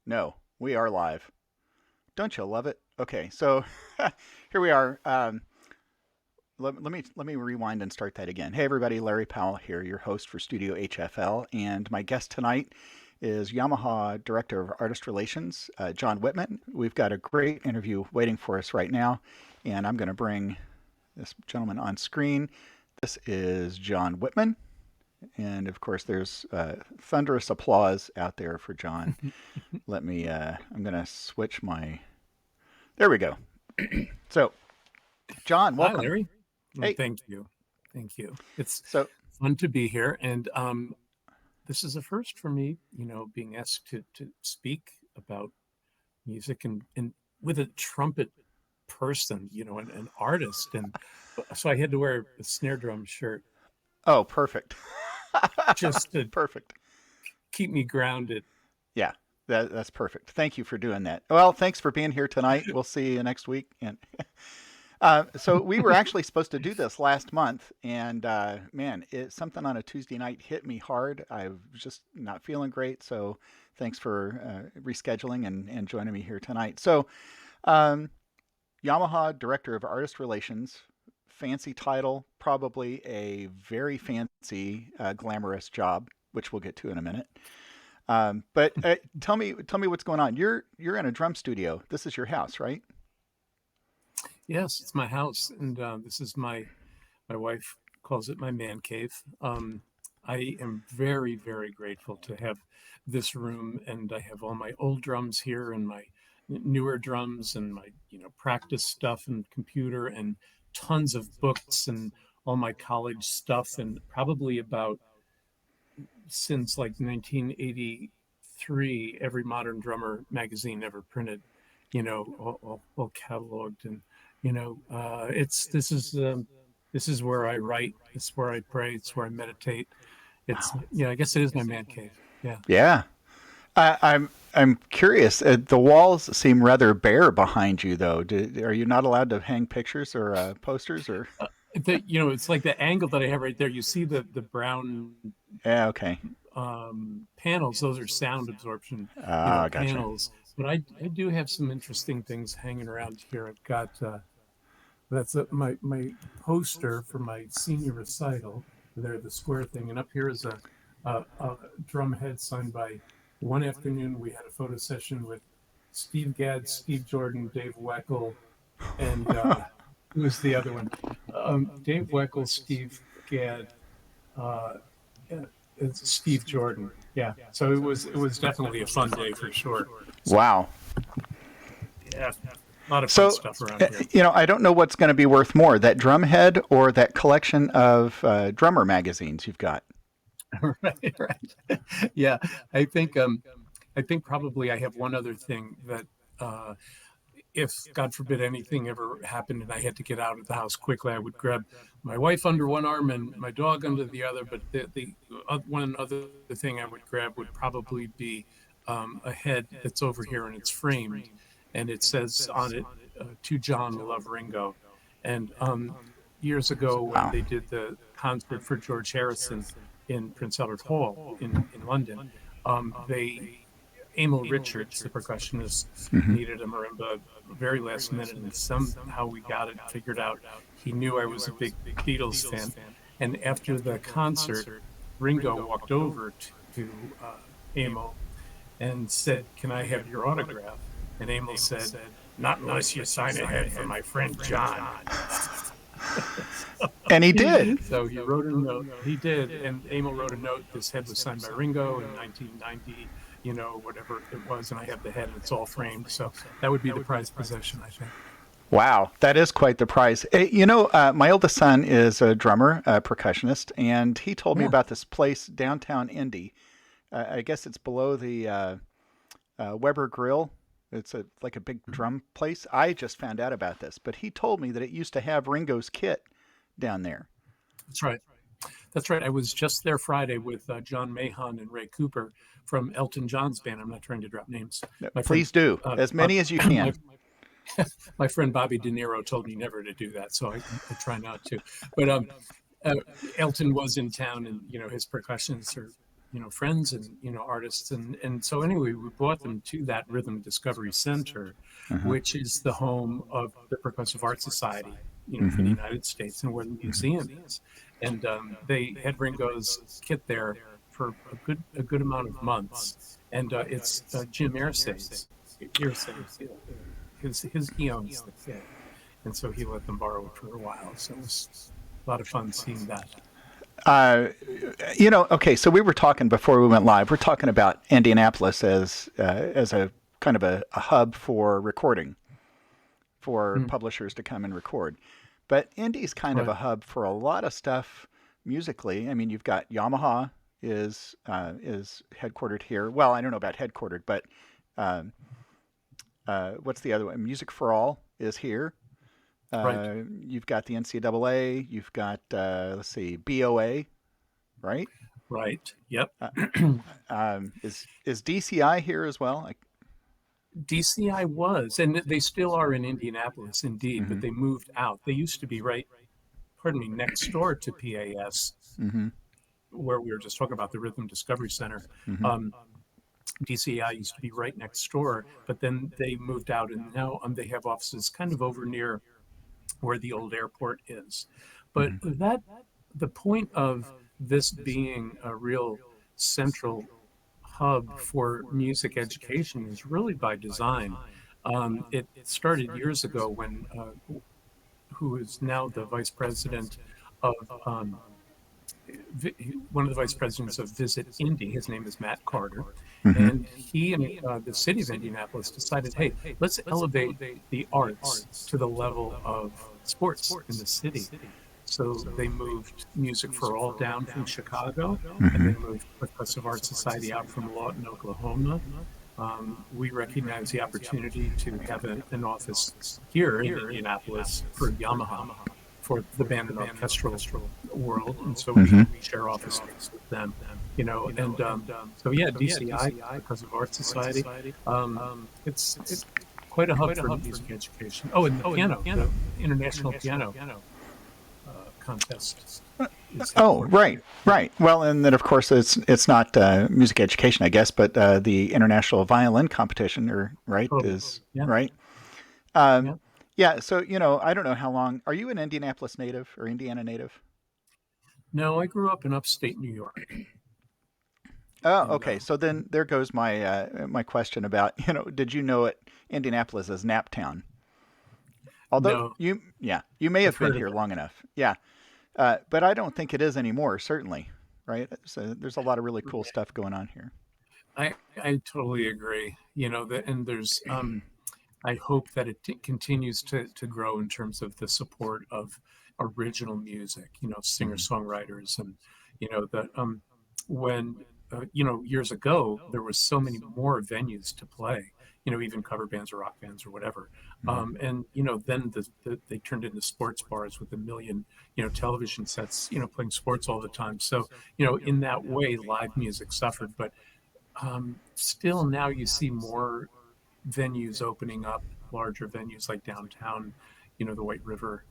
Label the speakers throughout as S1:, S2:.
S1: No, we are live. Don't you love it? Okay, so here we are. Let me rewind and start that again. Hey everybody, Larry Powell here, your host for Studio HFL, and my guest tonight is Yamaha Director of Artist Relations, John Wittman. We've got a great interview waiting for us right now, and I'm going to bring this gentleman on screen. This is John Wittman, and of course, there's thunderous applause out there for John. I'm going to switch my. There we go. So, John,
S2: Hi,
S1: welcome.
S2: Larry.
S1: Hey.
S2: Thank you. Thank you. It's
S1: So,
S2: fun to be here. And this is a first for me, being asked to speak about music and with a trumpet person, an artist. And so I had to wear a snare drum shirt
S1: oh, perfect.
S2: just to
S1: Perfect.
S2: keep me grounded.
S1: Yeah, that's perfect. Thank you for doing that. Well, thanks for being here tonight. We'll see you next week. And so we were actually supposed to do this last month, and man, something on a Tuesday night hit me hard. I was just not feeling great. So thanks for rescheduling and joining me here tonight. So um, Yamaha Director of Artist Relations, fancy title, probably a very fancy, glamorous job, which we'll get to in a minute. But tell me what's going on. You're in a drum studio. This is your house, right?
S2: Yes, it's my house. And this is my wife calls it my man cave. I am very, very grateful to have this room, and I have all my old drums here and my newer drums and my, practice stuff and computer and tons of books and all my college stuff, and probably about since like 1983, every modern drummer magazine ever printed, all cataloged, and it's this is where I write. It's where I pray. It's where I meditate. It's
S1: Wow.
S2: I guess it is my man cave. Yeah.
S1: Yeah. I'm curious. The walls seem rather bare behind you, though. Are you not allowed to hang pictures or posters or?
S2: It's like the angle that I have right there. You see the brown
S1: Yeah. Okay.
S2: panels. Those are sound absorption,
S1: Gotcha.
S2: panels. But I do have some interesting things hanging around here. I've got that's my poster for my senior recital. There, the square thing, and up here is a drum head signed by. One afternoon, we had a photo session with Steve Gadd, Steve Jordan, Dave Weckl, and who was the other one? Dave Weckl, Steve Gadd, uh, Steve Jordan. Yeah, so it was definitely a fun day for sure.
S1: Wow.
S2: Yeah, a lot of fun
S1: So,
S2: stuff around here.
S1: I don't know what's going to be worth more, that drum head or that collection of drummer magazines you've got.
S2: Right. Yeah, I think I think probably I have one other thing that uh, if God forbid anything ever happened and I had to get out of the house quickly, I would grab my wife under one arm and my dog under the other. But the one other thing I would grab would probably be a head that's over here and it's framed, and it says on it, "To John, Love Ringo." And years ago, when
S1: Wow.
S2: they did the concert for George Harrison in Prince Albert Hall in London, they Emil Richards, the percussionist,
S1: Hmm.
S2: needed a marimba very last minute, and somehow we got it figured out. He knew I was a big Beatles fan, and after the concert, Ringo walked over to Emil and said, "Can I have your autograph?" And Emil said, "Not unless you sign ahead for my friend John."
S1: And he did.
S2: So he wrote a note. He did, and Emil wrote a note. This head was signed by Ringo in 1990, whatever it was, and I have the head, and it's all framed. So that would be the prized possession, I think.
S1: Wow, that is quite the prize. My oldest son is a drummer, a percussionist, and he told me
S2: Yeah.
S1: about this place downtown Indy. I guess it's below the Weber Grill. It's like a big drum place. I just found out about this, but he told me that it used to have Ringo's kit down there.
S2: That's right. That's right. I was just there Friday with John Mahon and Ray Cooper from Elton John's band. I'm not trying to drop names. My friend,
S1: Please do
S2: uh,
S1: as
S2: Bob,
S1: many as you
S2: my,
S1: can.
S2: my friend Bobby De Niro told me never to do that, so I try not to. But uh, Elton was in town, and his percussionists are friends and artists, and so anyway, we brought them to that Rhythm Discovery Center,
S1: Uh-huh.
S2: which is the home of the Percussive Art Society, for the
S1: Mm-hmm.
S2: United States, and where the
S1: Mm-hmm.
S2: museum is. And they had Ringo's kit there for a good amount of months, and it's Jim Irsay's. He owns the kit, and so he let them borrow it for a while. So it was a lot of fun seeing that.
S1: Uh, okay, so we were talking before we went live. We're talking about Indianapolis as a kind of a hub for recording, for
S2: Mm,
S1: publishers to come and record. But Indy's kind of
S2: right,
S1: a hub for a lot of stuff musically. I mean, you've got Yamaha is headquartered here. Well, I don't know about headquartered, but um, what's the other one? Music for All is here.
S2: right,
S1: You've got the NCAA. You've got let's see, BOA, right?
S2: right. Yep.
S1: Uh, is DCI here as well?
S2: DCI was, and they still are in Indianapolis, indeed,
S1: Mm-hmm.
S2: but they moved out. They used to be right, pardon me, next door to PAS,
S1: Mm-hmm.
S2: where we were just talking about the Rhythm Discovery Center.
S1: Mm-hmm.
S2: Um, DCI used to be right next door, but then they moved out, and now they have offices kind of over near where the old airport is. But
S1: Mm-hmm.
S2: the point of this being a real central hub for music education is really by design. It started years ago when who is now the vice president of one of the vice presidents of Visit Indy. His name is Matt Carter,
S1: Mm-hmm.
S2: and he and the city of Indianapolis decided, hey, let's elevate the arts to the level of sports in the city. So they moved Music for All down from Chicago, and
S1: Mm-hmm.
S2: they moved Percussive Art Society out from Lawton, Oklahoma. We recognize the opportunity to have an office here in Indianapolis for Yamaha, for the band and orchestral world, and so we
S1: Mm-hmm.
S2: share office space with them. And so yeah, DCI, Percussive Art Society, it's quite a hub for music education. Oh, and the piano, the International Piano Contest is
S1: Oh,
S2: headquartered
S1: right,
S2: here.
S1: right. Well, and then of course it's not music education, I guess, but the international violin competition, or right,
S2: Totally.
S1: is
S2: Yeah.
S1: right. Um,
S2: Yeah.
S1: yeah. So I don't know how long. Are you an Indianapolis native or Indiana native?
S2: No, I grew up in upstate New York,
S1: Oh,
S2: and
S1: okay. So then there goes my question about did you know it Indianapolis as Naptown? Although
S2: no,
S1: you may
S2: I've
S1: have been
S2: heard of
S1: here
S2: it.
S1: long enough. Yeah, but I don't think it is anymore. Certainly, right? So there's a lot of really cool stuff going on here.
S2: I totally agree. And there's I hope that it continues to grow in terms of the support of original music, singer
S1: Hmm.
S2: songwriters, and that when years ago there was so many more venues to play, even cover bands or rock bands or whatever,
S1: Hmm.
S2: and then they turned into sports bars with a million television sets, playing sports all the time. So in that way, live music suffered, but still now you see more venues opening up, larger venues like downtown, the White River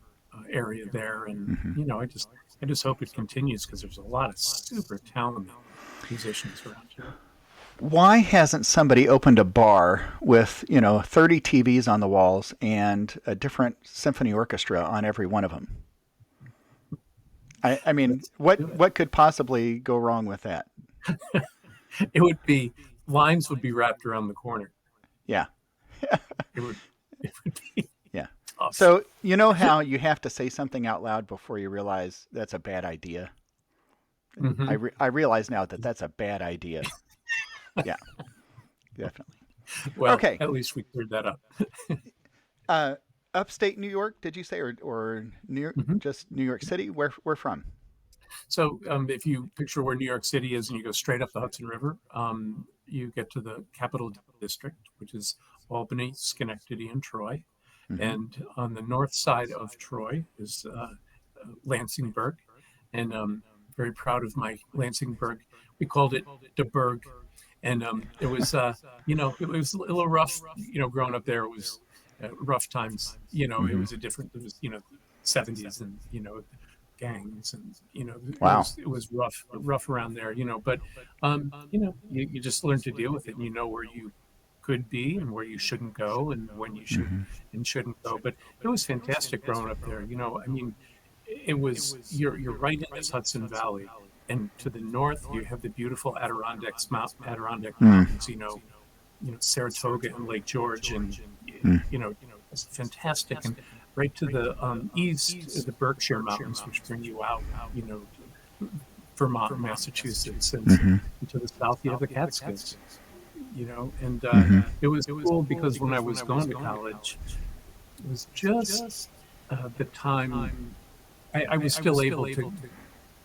S2: area there, and
S1: Hmm.
S2: I just hope it continues because there's a lot of super talented musicians around here.
S1: Why hasn't somebody opened a bar with 30 TVs on the walls and a different symphony orchestra on every one of them? I mean,
S2: Let's
S1: what
S2: do
S1: what could possibly go wrong with that?
S2: it. It would be lines would be wrapped around the corner.
S1: Yeah,
S2: It would it would be
S1: yeah.
S2: tough.
S1: So you know how you have to say something out loud before you realize that's a bad idea. I
S2: Hmm.
S1: I realize now that that's a bad idea. Yeah, definitely.
S2: Well,
S1: Okay.
S2: at least we cleared that up.
S1: Uh, Upstate New York, did you say, or
S2: Hmm.
S1: just New York City? Where from?
S2: So if you picture where New York City is and you go straight up the Hudson River, you get to the Capital District, which is Albany, Schenectady, and Troy.
S1: Hmm.
S2: And on the north side of Troy is Lansingburg. And very proud of my Lansingburg. We called it the Berg. And it was, it was a little rough, growing up there. It was rough times. It
S1: Hmm.
S2: was it was, 70s and, gangs, and
S1: Wow.
S2: it was rough around there. But you just learn to deal with it, and you know where you could be and where you shouldn't go, and when you should
S1: Hmm.
S2: and shouldn't go. But it was fantastic growing up there. I mean, it was you're right in this Hudson Valley, and to the north you have the beautiful Adirondack
S1: Mm.
S2: Mountains. Saratoga and Lake George, and
S1: Mm.
S2: it's fantastic. And right to the east, the Berkshire Mountains, which bring you out, to Vermont, Massachusetts,
S1: Hmm.
S2: and to the south you have the Catskills. And
S1: Hmm.
S2: it was cool because when I was going to college, it was just the time I was still able to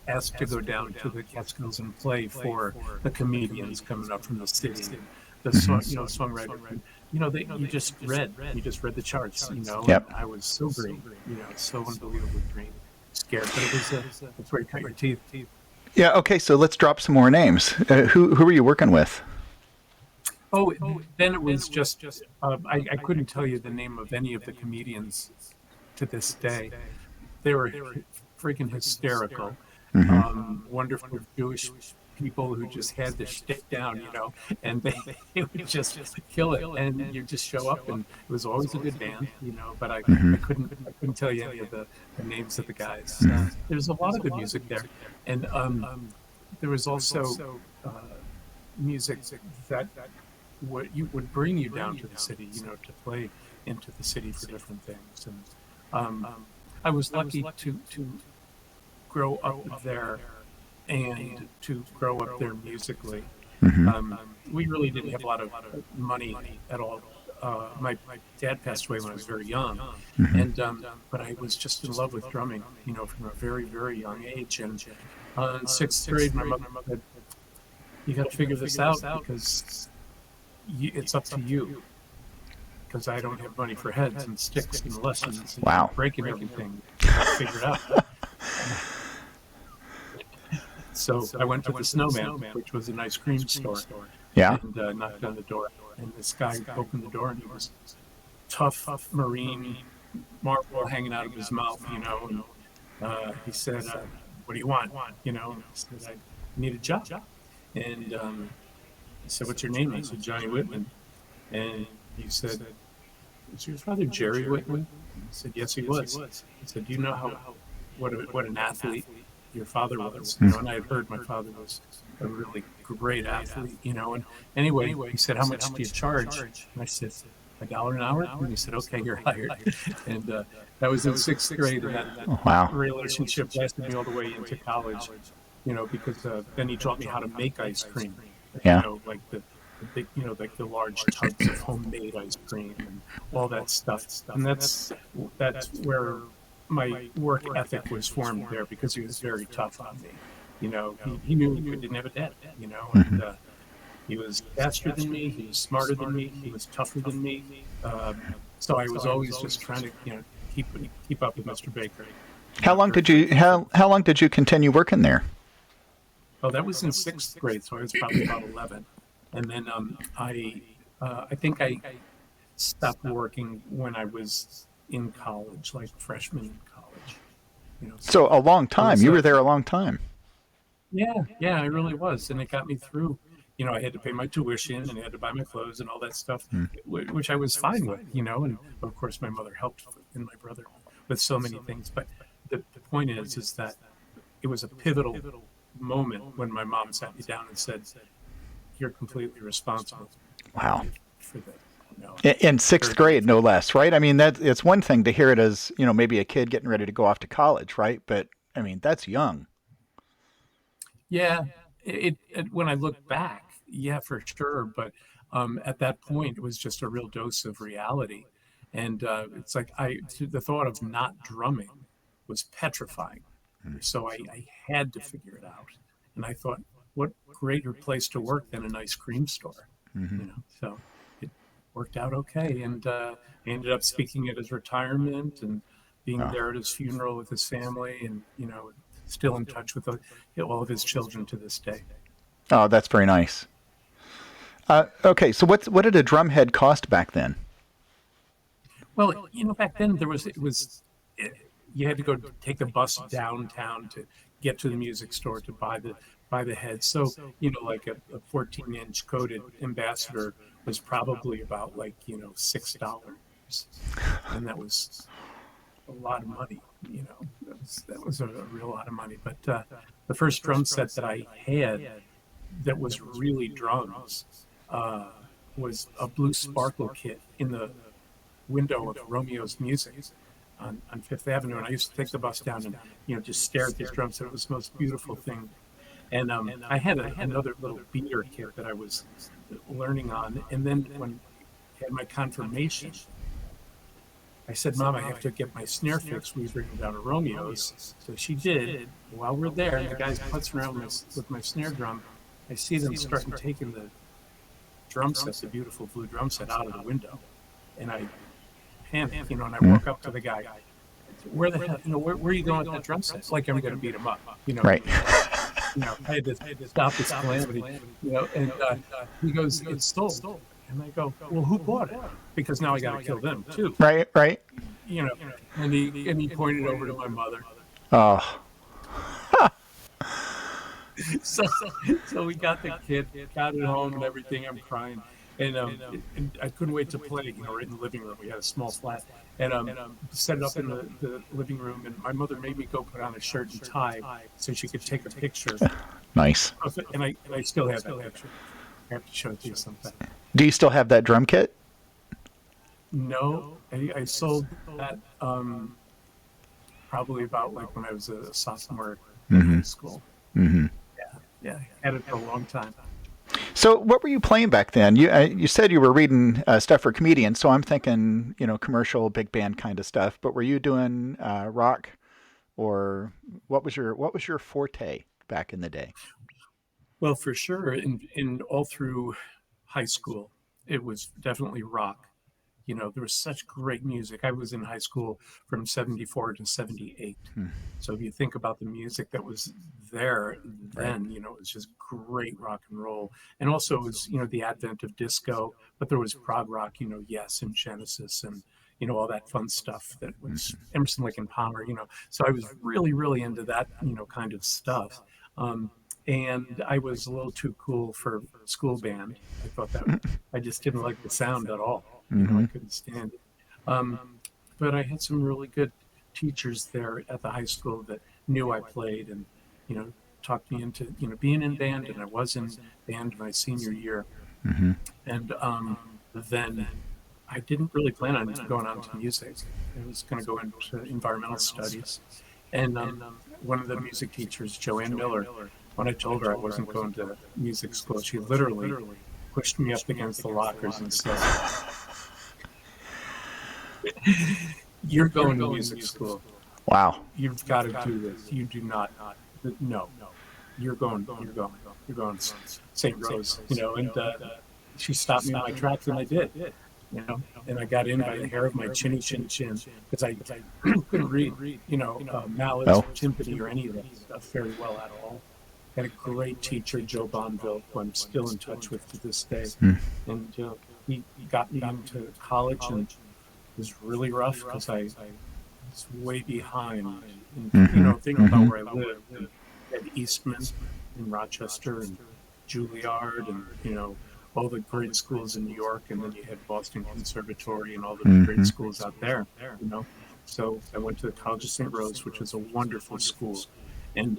S2: ask to go down to the Catskills and play for the comedians coming up from the city, and the
S1: Hmm.
S2: songwriter. And, you just read the charts, and
S1: Yep.
S2: I was so green, so unbelievably green, scared, but it was that's where you cut your teeth.
S1: Yeah. Okay. So let's drop some more names. Who were you working with?
S2: Oh, then it was just I couldn't tell you the name of any of the comedians to this day. They were freaking hysterical,
S1: Hmm.
S2: wonderful Jewish people who just had this shit down, and they would just kill it. And you just show up, and it was always a good band, But
S1: Hmm.
S2: I couldn't tell you any of the names of the guys.
S1: Hmm.
S2: There's a lot of good music there, and there was also music that would bring you down to the city, to play into the city for different things. And I was lucky to grow up there and to grow up there musically.
S1: Hmm.
S2: We really didn't have a lot of money at all. My dad passed away when I was very young,
S1: Hmm.
S2: and but I was just in love with drumming, from a very, very young age. And in sixth grade, my mother said, "You got to figure this out because it's up to you. Because I don't have money for heads and sticks and lessons and
S1: Wow.
S2: breaking everything. You got to figure it out." So I went to the Snowman, which was an ice cream store,
S1: Yeah.
S2: and knocked on the door. And this guy opened the door, and he was tough Marine, marble hanging out of his mouth, And he said, "What do you want?" And I said, "I need a job." And he said, "What's your name?" I said, "Johnny Wittman." And he said, "Was your father Jerry Wittman?" I said, "Yes, he was." He said, "Do you know what an athlete your father was?" And I had heard my father was a really great athlete, And anyway, he said, "How much do you charge?" And I said, $1 an hour. And he said, "Okay, you're hired." And that was in sixth grade, and that
S1: Oh, wow.
S2: relationship lasted me all the way into college, because then he taught me how to make ice cream,
S1: Yeah.
S2: like the big, like the large tubs of homemade ice cream and all that stuff. And that's where my work ethic was formed there, because he was very tough on me. He knew I didn't have a dad,
S1: Hmm.
S2: and he was faster than me, he was smarter than me, he was tougher than me. So I was always just trying to, keep up with Mr. Baker.
S1: How long did you how long did you continue working there?
S2: Oh, that was in sixth grade, so I was probably about 11. And then I think I stopped working when I was in college, like freshman in college. So
S1: So a long
S2: it
S1: time.
S2: was
S1: You were there a long time.
S2: yeah, I really was, and it got me through. I had to pay my tuition and I had to buy my clothes and all that stuff,
S1: Mm.
S2: which I was fine with, And of course, my mother helped, and my brother, with so many things. But the point is that it was a pivotal moment when my mom sat me down and said, "You're completely responsible
S1: Wow.
S2: for this."
S1: In sixth
S2: Very
S1: grade, no
S2: grateful.
S1: less, right? I mean, that it's one thing to hear it as, maybe a kid getting ready to go off to college, right? But I mean, that's young.
S2: Yeah, when I look back, yeah, for sure. But at that point, it was just a real dose of reality, and it's like the thought of not drumming was petrifying. So I had to figure it out, and I thought, what greater place to work than an ice cream store,
S1: Mm-hmm.
S2: So it worked out okay, and I ended up speaking at his retirement and being
S1: Oh.
S2: there at his funeral with his family, and still in touch with all of his children to this day.
S1: Oh, that's very nice. Okay, so what did a drum head cost back then?
S2: Well, back then it was you had to go take the bus downtown to get to the music store to buy the head. So, like a 14-inch coated Ambassador was probably about like, $6. And that was a lot of money, that was a real lot of money. But the first drum set that I had that was really drums uh, was a blue sparkle kit in the window of Romeo's Music on Fifth Avenue. And I used to take the bus down and, just stare at these drums. And it was the most beautiful thing. And I had another little beater kit that I was learning on. And then when I had my confirmation, I said, Mom, I have to get my snare fixed. We bring down to Romeo's. So she did. While we're there, and the guy's putzing around with my snare drum, I see them starting taking the drum set, the beautiful blue drum set, out of the window. And I panic, and I walk up to the guy. Where the hell, where are you going with that drum set? Like I'm going to beat him up,
S1: Right.
S2: I had to stop this calamity, and he goes, it's stolen. And I go, well, who bought it? Because now I got to kill them too.
S1: Right.
S2: And he pointed over to my mother.
S1: Oh.
S2: So we got the kid, got it home and everything. I'm crying. And I couldn't wait to play, right in the living room. We had a small flat. And set it up in the living room. And my mother made me go put on a shirt and tie so she could take a picture.
S1: Nice.
S2: And I still have that picture. I have to show it to you sometime.
S1: Do you still have that drum kit?
S2: No, I sold that probably about like when I was a sophomore in high school.
S1: Mm-hmm.
S2: Yeah, had it for a long time.
S1: So what were you playing back then? You said you were reading stuff for comedians, so I'm thinking, commercial, big band kind of stuff. But were you doing rock, or what was your forte back in the day?
S2: Well, for sure, in all through high school, it was definitely rock. There was such great music. I was in high school from 74 to 78. So if you think about the music that was there then, it was just great rock and roll. And also it was, the advent of disco, but there was prog rock, Yes, and Genesis and, all that fun stuff that was Emerson, Lake and Palmer, So I was really, really into that, kind of stuff. And I was a little too cool for school band. I thought that I just didn't like the sound at all. I couldn't stand it. But I had some really good teachers there at the high school that knew I played and, talked me into, being in band. And I was in band my senior year. And then I didn't really plan on going on to music. I was going to go into environmental studies. And one of the music teachers, Joanne Miller, when I told her I wasn't going to music school, she literally pushed me up against the lockers and said, "You're going to music school.
S1: Wow.
S2: You've got to do this. You do not. No, you're going. You're going to St. Rose. And she stopped me in my tracks, and I did. And I got in by the hair of my chinny chin chin because I couldn't read, mallets or timpani or any of that stuff very well at all. Had a great teacher, Joe Bonville, who I'm still in touch with to this day. And he got me into college, and it was really rough because I was way behind. And, thinking about where I lived, at Eastman in Rochester and Juilliard and, all the great schools in New York. And then you had Boston Conservatory and all the great schools out there, So I went to the College of St. Rose, which was a wonderful school. And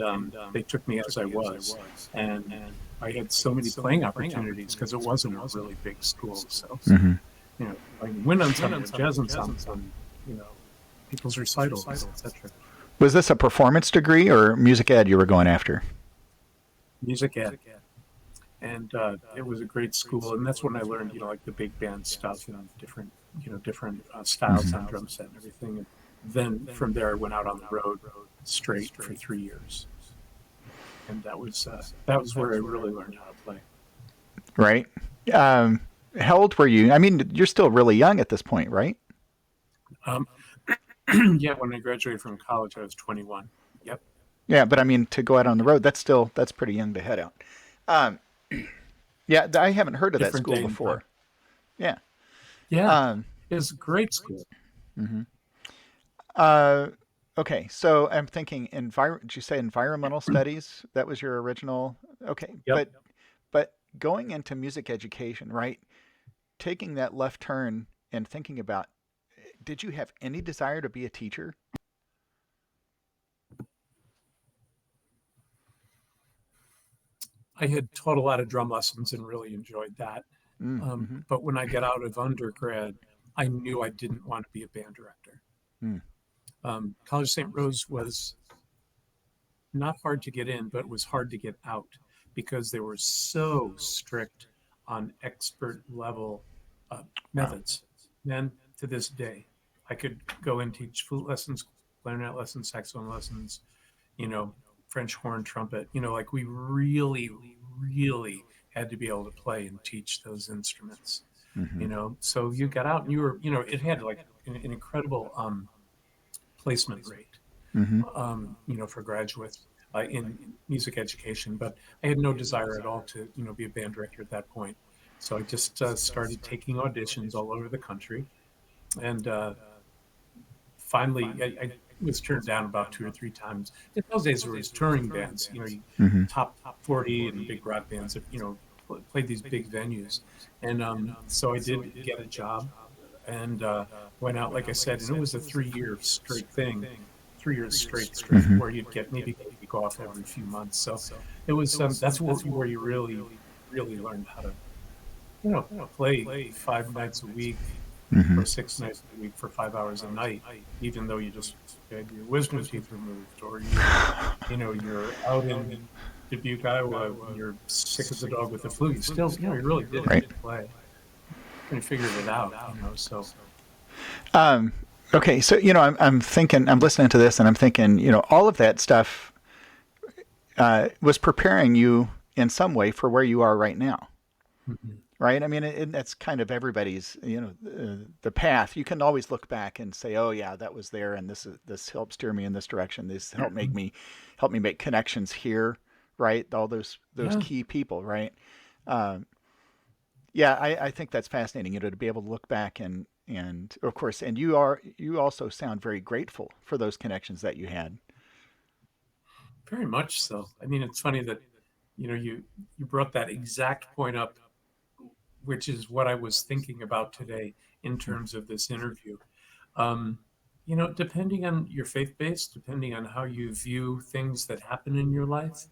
S2: they took me as I was, and I had so many playing opportunities because it wasn't a really big school. So, I can win ensembles, jazz ensembles, people's recitals, etc.
S1: Was this a performance degree or music ed you were going after?
S2: Music ed, and it was a great school, and that's when I learned, like the big band stuff and different styles on drum set and everything. And then from there, I went out on the road straight for 3 years, and that was where I really learned how to play.
S1: Right. How old were you? I mean, you're still really young at this point, right?
S2: Yeah, when I graduated from college, I was 21. Yep.
S1: Yeah, but I mean, to go out on the road, that's pretty young to head out. Yeah, I haven't heard of that
S2: Different
S1: school
S2: day and
S1: before.
S2: time.
S1: Yeah.
S2: Yeah, it was a great school.
S1: Uh, Okay, so I'm thinking did you say environmental studies? That was your original. Okay,
S2: Yep.
S1: but going into music education, right? Taking that left turn and thinking about, did you have any desire to be a teacher?
S2: I had taught a lot of drum lessons and really enjoyed that.
S1: Mm-hmm.
S2: But when I got out of undergrad, I knew I didn't want to be a band director.
S1: Mm,
S2: College St. Rose was not hard to get in, but it was hard to get out because they were so strict on expert level
S1: wow.
S2: methods. And to this day, I could go and teach flute lessons, clarinet lessons, saxophone lessons, you know, French horn, trumpet. Like we really, really had to be able to play and teach those instruments.
S1: Mm-hmm.
S2: So you got out and you were, it had like an incredible placement rate,
S1: Mm-hmm.
S2: for graduates in music education. But I had no desire at all to, be a band director at that point. So I just started taking auditions all over the country. And finally, I was turned down about two or three times. In those days, there was touring bands,
S1: Mm-hmm.
S2: top 40 and big rock bands that, played these big venues. And so I did get a job and went out, like I said, and it was a 3 year straight thing, 3 years straight,
S1: Mm-hmm.
S2: where you'd get maybe a week off every few months. So it was that's where you really, really learned how to, play 5 nights a week
S1: Mm-hmm.
S2: or 6 nights a week for 5 hours a night, even though you just had your wisdom teeth removed, or you're out in Dubuque, Iowa, when you're sick as a dog with the flu. You still, you really did have
S1: Right.
S2: to play. And you figured it out, so.
S1: Um, okay, so I'm thinking, I'm listening to this, and I'm thinking, all of that stuff was preparing you in some way for where you are right now,
S2: Mhm.
S1: right? I mean, that's kind of everybody's, the path. You can always look back and say, oh yeah, that was there, and this helped steer me in this direction. This help me make connections here, right? All those
S2: Yeah,
S1: key people, right? Um, yeah, I think that's fascinating, to be able to look back and of course, and you also sound very grateful for those connections that you had.
S2: very much so. I mean, it's funny that, you brought that exact point up, which is what I was thinking about today in terms of this interview. Um, depending on your faith base, depending on how you view things that happen in your life,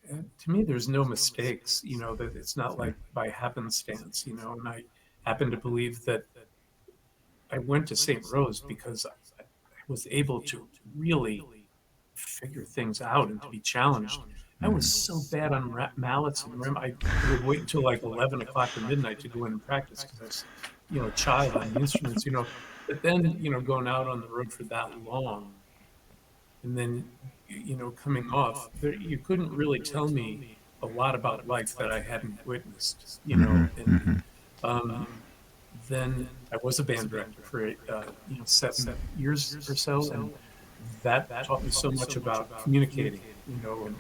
S2: to me, there's no mistakes, that it's not like by happenstance, and I happen to believe that I went to St. Rose because I was able to really figure things out and to be challenged. I was
S1: Mm-hmm.
S2: so bad on mallets and I would wait until like 11 o'clock or midnight to go in and practice because I was, a child on the instruments, but then, going out on the road for that long and then, coming off there, you couldn't really tell me a lot about life that I hadn't witnessed,
S1: Mm-hmm.
S2: and
S1: Mm-hmm.
S2: um, then I was a band director for 7 years or so, and that taught me so much about communicating, and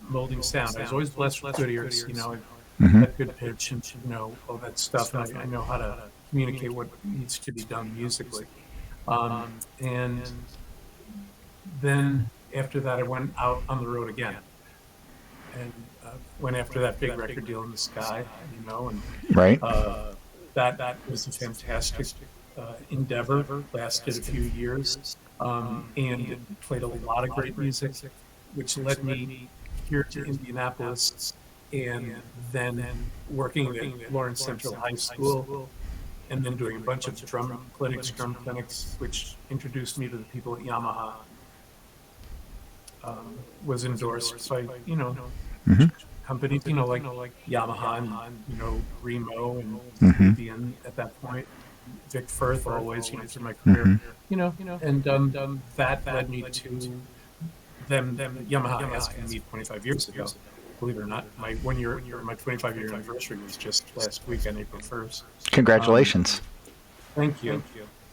S2: molding sound. I was always blessed with good ears,
S1: Mm-hmm.
S2: I've got good pitch and all that stuff, and I know how to communicate what needs to be done musically. And then after that, I went out on the road again and went after that big record deal in the sky, and
S1: Right.
S2: uh, that was a fantastic endeavor. Lasted a few years, and played a lot of great music, which led me here to Indianapolis, and then working at Lawrence Central High School, and then doing a bunch of drum clinics, which introduced me to the people at Yamaha. Was endorsed by
S1: Mm-hmm.
S2: companies, like Yamaha and Remo and
S1: Mm-hmm.
S2: Debian at that point. Vic Firth always, through my career,
S1: Mm-hmm.
S2: and that led me to them Yamaha asking me 25 years ago. Believe it or not, my 25-year anniversary was just last week on April 1st. Um,
S1: Congratulations.
S2: Thank you,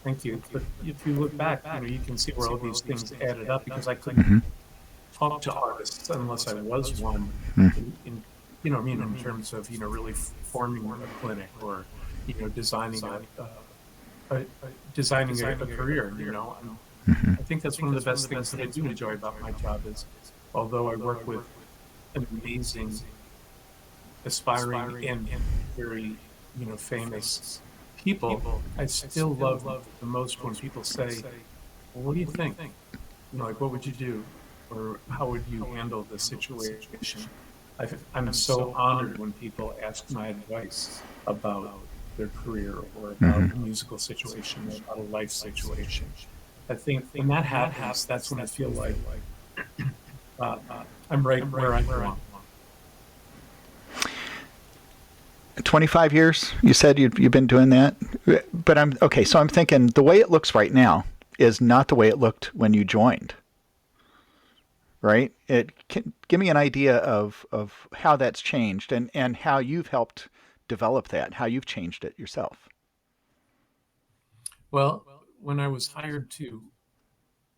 S2: thank you. But if you look back, you can see where all these things added up because I couldn't
S1: Mm-hmm.
S2: talk to artists unless I was one
S1: Mm-hmm.
S2: in in terms of really forming a clinic or designing a career.
S1: Hmm.
S2: I think that's one of the best things that I do enjoy about my job is, although I work with an amazing, aspiring, and very, famous people, I still love the most when people say, well, what do you think? Like, what would you do? Or how would you handle the situation? I'm so honored when people ask my advice about their career or about
S1: Hmm.
S2: a musical situation or about a life situation. I think when that happens, that's when I feel like uh, I'm right where I belong.
S1: 25 years, you said you've been doing that? But I'm okay, so I'm thinking the way it looks right now is not the way it looked when you joined, right? It can give me an idea of how that's changed and how you've helped develop that, how you've changed it yourself.
S2: Well, when I was hired to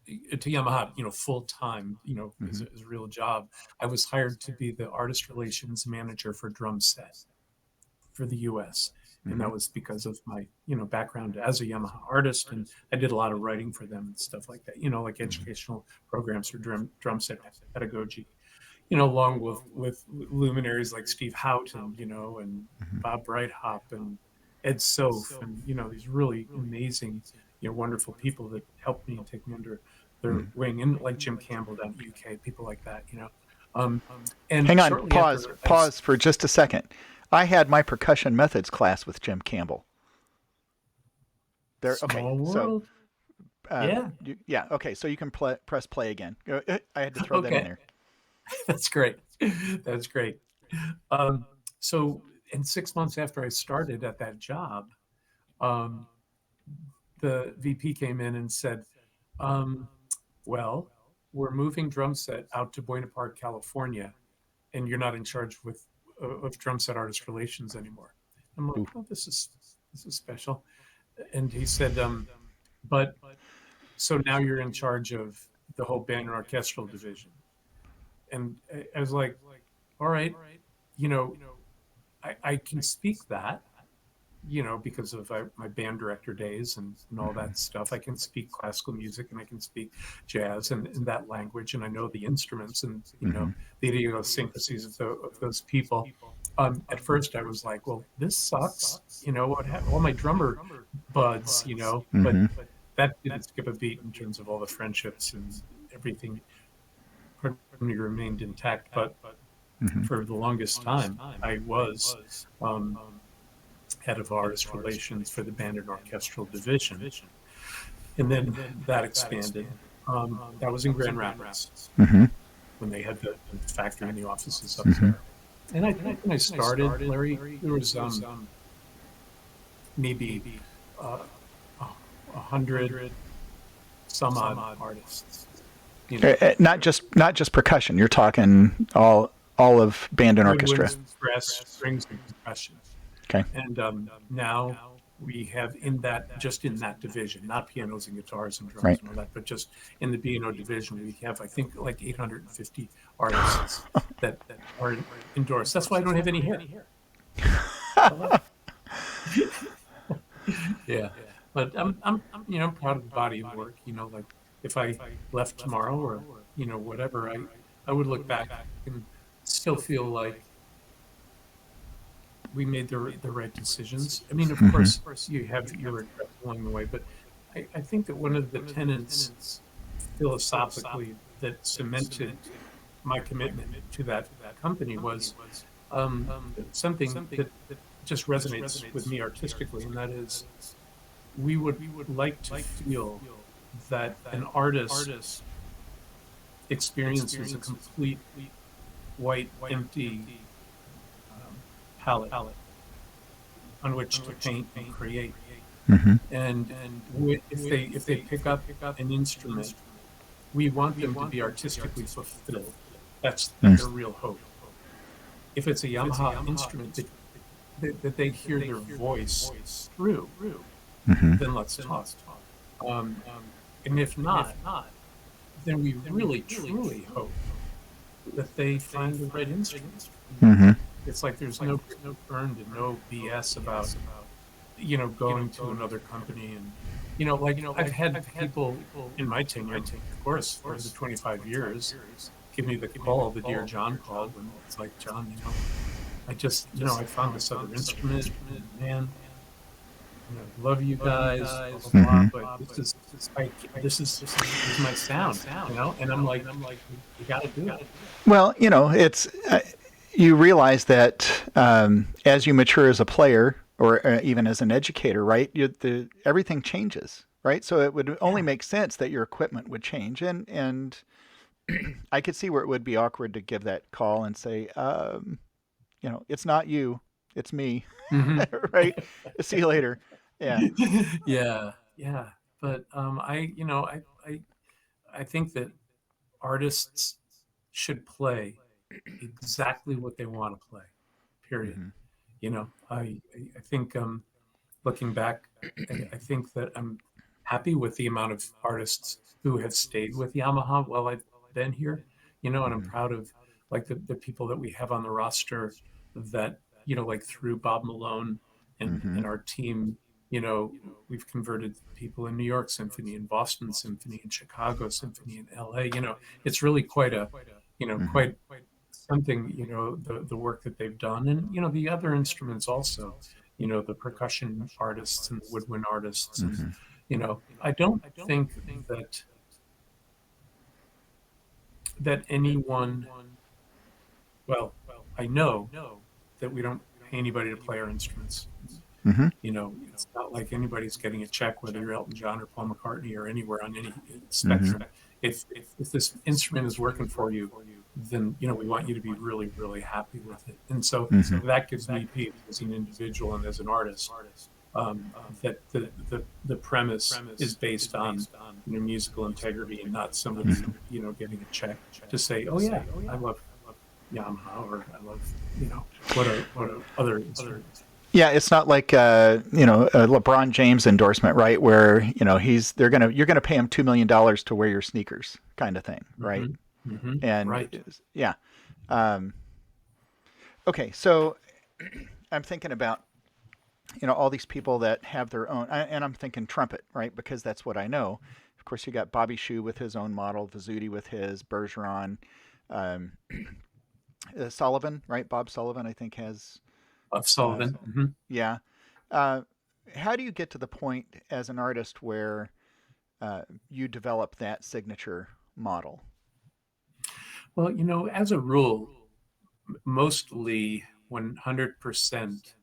S2: Yamaha, full time,
S1: Hmm.
S2: as a real job, I was hired to be the artist relations manager for drum set for the US. And
S1: Hmm.
S2: that was because of my, background as a Yamaha artist. And I did a lot of writing for them and stuff like that, like
S1: Hmm.
S2: educational programs for drum set pedagogy, along with luminaries like Steve Houghton, and
S1: Hmm.
S2: Bob Breithaupt and Ed Soph, and these really amazing, wonderful people that helped me and take me under their
S1: Hmm.
S2: wing, and like Jim Campbell down in the UK, people like that. Um, and
S1: Hang on,
S2: shortly
S1: pause,
S2: after
S1: pause for just a second. I had my percussion methods class with Jim Campbell. There, okay,
S2: Small
S1: so
S2: world, yeah,
S1: yeah, okay, so you can press play again. I had to throw that in
S2: okay,
S1: there.
S2: that's great, that's great. Um, so, and 6 months after I started at that job, um, the VP came in and said, um, well, we're moving drum set out to Buena Park, California, and you're not in charge of drum set artist relations anymore. I'm like,
S1: Ooh.
S2: oh, this is special. And he said, but so now you're in charge of the whole band and orchestral division. And I was like, all right, you know, I can speak that, because of my band director days and all
S1: Hmm.
S2: that stuff. I can speak classical music and I can speak jazz and that language, and I know the instruments and
S1: Hmm.
S2: the idiosyncrasies of those people. At first, I was like, "Well, this sucks." All my drummer buds, but
S1: Hmm.
S2: that didn't skip a beat in terms of all the friendships and everything remained intact. But
S1: Hmm.
S2: for the longest time, I was um, head of artist relations for the band and orchestral division. And then that expanded. That was in Grand Rapids
S1: Hmm.
S2: when they had the factory and the offices up
S1: Hmm.
S2: there. And I think when I started, Larry, there was maybe uh, 100 some odd artists,
S1: Not just percussion. You're talking all of band and orchestra.
S2: woodwinds, brass, strings, and percussion.
S1: Okay.
S2: And now we have just in that division, not pianos and guitars and drums
S1: Right.
S2: and all that, but just in the B&O division, we have, I think, like 850 artists that are endorsed. That's why I don't have any hair. Yeah. But I'm proud of the body of work, like if I left tomorrow or, whatever, I would look back and still feel like we made the right decisions. I mean, of
S1: Hmm.
S2: course, you have your regrets along the way, but I think that one of the tenets philosophically that cemented my commitment to that company was um, something that just resonates with me artistically, and that is we would like to feel that an artist experiences a complete white, empty palette on which to paint and create.
S1: Hmm.
S2: And if they pick up an instrument, we want them to be artistically fulfilled. That's a real hope. If it's a Yamaha instrument that they hear their voice through,
S1: Hmm.
S2: then let's talk. Um, and if not, then we really truly hope that they find the right instrument.
S1: Hmm.
S2: It's like there's no earned and no BS about going to another company and, like I've had people in my tenure, of course, over the 25 years, give me the call, the Dear John call, when it's like, John, I just, I found this other instrument, and man, love you guys, blah blah blah.
S1: Hmm.
S2: But this is my sound, and I'm like, you got to do it.
S1: Well, it's you realize that as you mature as a player or even as an educator, right? Everything changes, right? So it would only
S2: Yeah.
S1: make sense that your equipment would change, and I could see where it would be awkward to give that call and say, it's not you, it's me,
S2: Hmm.
S1: right? See you later. Yeah.
S2: Yeah, yeah. But I think that artists should play exactly what they want to play. Period.
S1: Hmm.
S2: I think looking back, I think that I'm happy with the amount of artists who have stayed with Yamaha while I've been here, and I'm
S1: Hmm.
S2: proud of like the people that we have on the roster that, like through Bob Malone
S1: Hmm.
S2: and our team, we've converted people in New York Symphony and Boston Symphony and Chicago Symphony and LA. It's really quite a,
S1: Hmm.
S2: quite something, the work that they've done. And, the other instruments also, the percussion artists and the woodwind artists. And,
S1: Hmm.
S2: I don't think that anyone, well, I know that we don't pay anybody to play our instruments.
S1: Hmm.
S2: It's not like anybody's getting a check, whether you're Elton John or Paul McCartney or anywhere on any
S1: Hmm.
S2: spectrum. If this instrument is working for you, then we want you to be really, really happy with it. And so
S1: Hmm.
S2: that gives me peace as an individual and as an artist. That the premise is based on musical integrity and not somebody getting a check to say, oh yeah, I love Yamaha, or I love what a other instruments.
S1: Yeah, it's not like a LeBron James endorsement, right? Where you're gonna pay him $2 million to wear your sneakers, kind of thing, right?
S2: Hmm. Hmm.
S1: And
S2: Right.
S1: yeah, um, okay. So I'm thinking about all these people that have their own, and I'm thinking trumpet, right? Because that's what I know. Of course, you got Bobby Shue with his own model, Vizzuti with his, Bergeron, um, Sullivan, right? Bob Sullivan, I think, has.
S2: Of
S1: Uh,
S2: Sullivan. Hmm.
S1: yeah. Uh, how do you get to the point as an artist where you develop that signature model?
S2: Well, as a rule, mostly 100%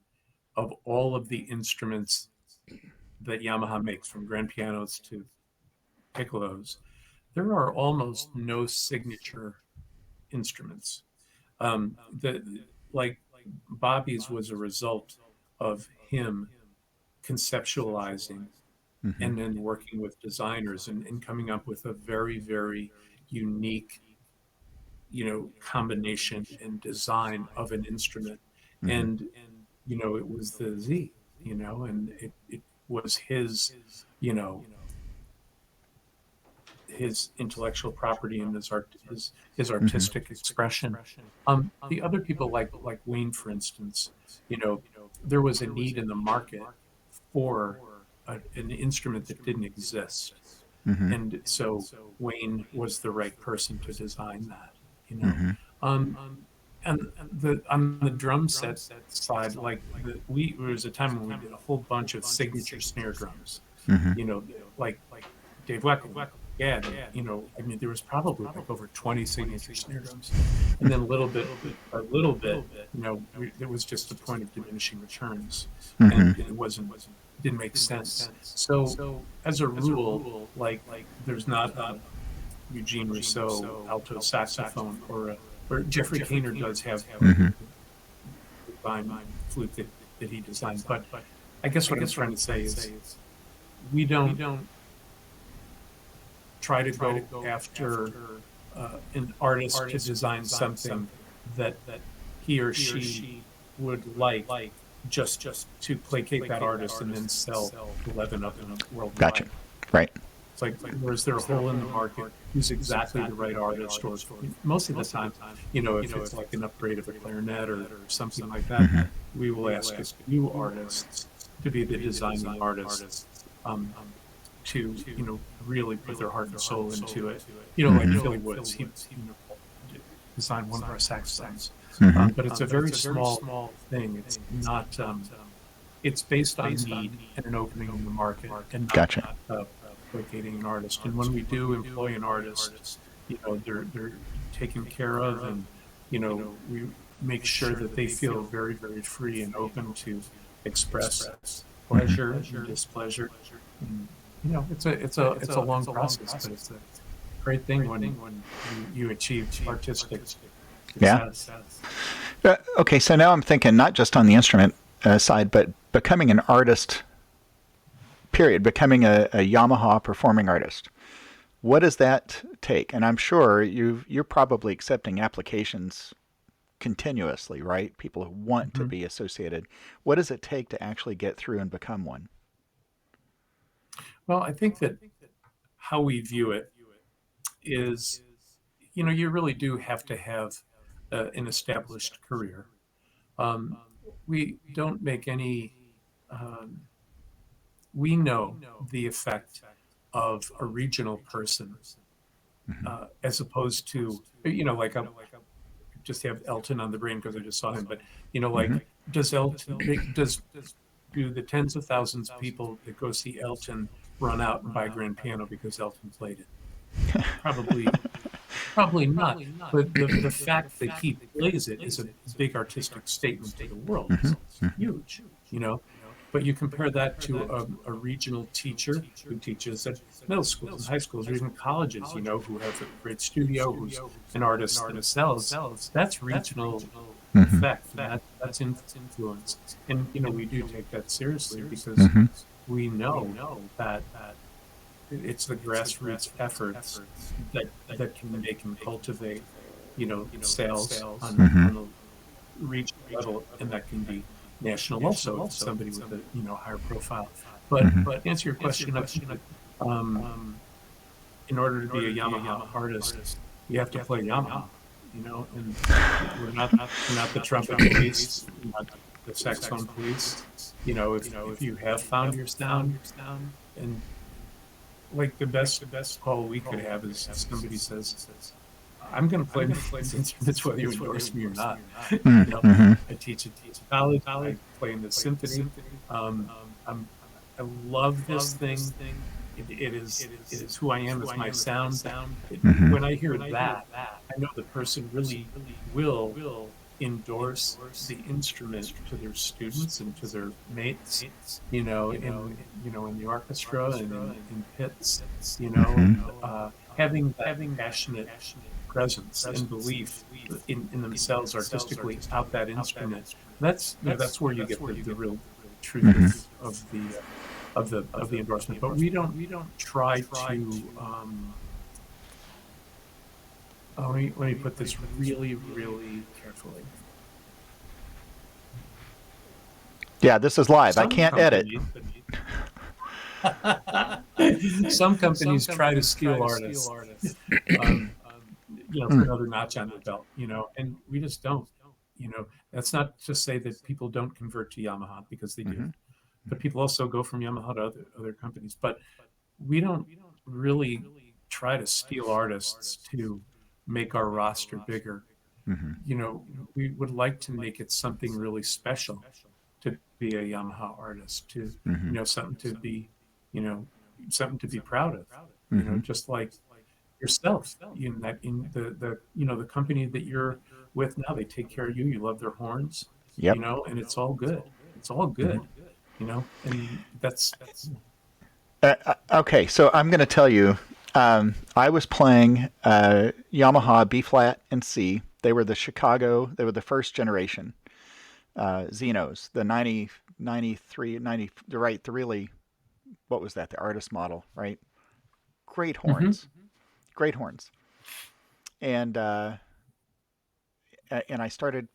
S2: of all of the instruments that Yamaha makes, from grand pianos to piccolos, there are almost no signature instruments. The like Bobby's was a result of him conceptualizing
S1: Hmm.
S2: and then working with designers and coming up with a very, very unique, combination and design of an instrument.
S1: Hmm.
S2: And, it was the Z, and it was his, you know, his intellectual property and his
S1: Hmm.
S2: artistic expression. The other people like Wayne, for instance, there was a need in the market for an instrument that didn't exist,
S1: Hmm.
S2: and so Wayne was the right person to design that. You know,
S1: Hmm.
S2: um, and the on the drum set side, like there was a time when we did a whole bunch of signature snare drums.
S1: Hmm.
S2: You know, like Dave Weckl. Yeah, I mean, there was probably like over 20 signature snare drums, and then a little bit, it was just a point of diminishing returns,
S1: Hmm.
S2: and didn't make sense. So, as a rule, like there's not a Eugene Rousseau alto saxophone, or Jeffrey Kainer does have
S1: Hmm.
S2: a fine flute that he designed. But I guess what I'm trying to say is we don't try to go after an artist to design something that he or she would like, just to placate that artist and then sell 11 of them
S1: Gotcha.
S2: worldwide.
S1: Right.
S2: It's like, or is there a hole in the market? Who's exactly the right artist? Or most of the time, if it's like an upgrade of a clarinet or something like that,
S1: Hmm.
S2: we will ask a few artists to be the designing artists, to really put their heart and soul into it. Like Philly Woods, he designed one of our saxophones, but it's a very small thing. It's not. It's based on need and an opening in the market, and
S1: Gotcha.
S2: not locating an artist. And when we do employ an artist, they're taken care of, and we make sure that they feel very, very free and open to express pleasure and displeasure. And, it's a long process, but it's a great thing when you achieve artistic
S1: Yeah.
S2: success.
S1: Okay, so now I'm thinking not just on the instrument side, but becoming an artist, period, becoming a Yamaha performing artist. What does that take? And I'm sure you're probably accepting applications continuously, right? People who want to
S2: Mhm.
S1: be associated. What does it take to actually get through and become one?
S2: Well, I think that how we view it is, you really do have to have an established career. Um, we don't make any, um, we know the effect of a regional person,
S1: Hmm.
S2: as opposed to, like I just have Elton on the brain because I just saw him, but,
S1: Hmm.
S2: like, does Elton, do the tens of thousands of people that go see Elton run out and buy a grand piano because Elton played it? Probably Probably not. But the fact that he plays it is a big artistic statement to the world.
S1: Hmm.
S2: It's huge, you know. But you compare that to a regional teacher who teaches at middle schools and high schools or even colleges, who have a great studio, who's an artist themselves. That's regional
S1: Hmm.
S2: effect, and that's influence. And we do take that seriously because
S1: Hmm.
S2: we know that it's the grassroots efforts that can make and cultivate, sales
S1: Hmm.
S2: on a regional level, and that can be national also if somebody with a higher profile. But
S1: Hmm.
S2: to answer your question, I think that, um, in order to be a Yamaha artist, you have to play Yamaha, and we're not the trumpet police, we're not the saxophone police. If you have found your sound, and like the best call we could have is if somebody says, I'm going to play these instruments whether you endorse me or not. you know,
S1: Hmm.
S2: I teach at college. I play in the symphony. Um, I'm, I love this thing. It is who I am. It's my sound.
S1: Hmm.
S2: When I hear that, I know the person really will endorse the instrument to their students and to their mates, in the orchestra and in pits,
S1: Hmm.
S2: and having that passionate presence and belief in themselves artistically out that instrument. That's where you get the real truth
S1: Hmm.
S2: of the endorsement. But we don't try to. Let me put this really, really carefully.
S1: Yeah, this is live. I
S2: Some
S1: can't edit.
S2: companies, some companies try to steal artists, um, for
S1: Mm.
S2: another notch on their belt, and we just don't. That's not to say that people don't convert to Yamaha because they do,
S1: Hmm.
S2: but people also go from Yamaha to other companies. But we don't really try to steal artists to make our roster bigger.
S1: Hmm.
S2: We would like to make it something really special to be a Yamaha artist, to,
S1: Hmm.
S2: something to be, you know, something to be proud of,
S1: Hmm.
S2: just like yourself, that in the company that you're with now, they take care of you. You love their horns,
S1: Yep.
S2: and it's all good. It's all
S1: Hmm.
S2: good, and that's,
S1: Okay, so I'm going to tell you, I was playing Yamaha B flat and C. They were the Chicago, they were the first generation Xenos, the 90, 93, 90, right, the really, what was that, the artist model, right? Great
S2: Mhm.
S1: horns, great horns. And I started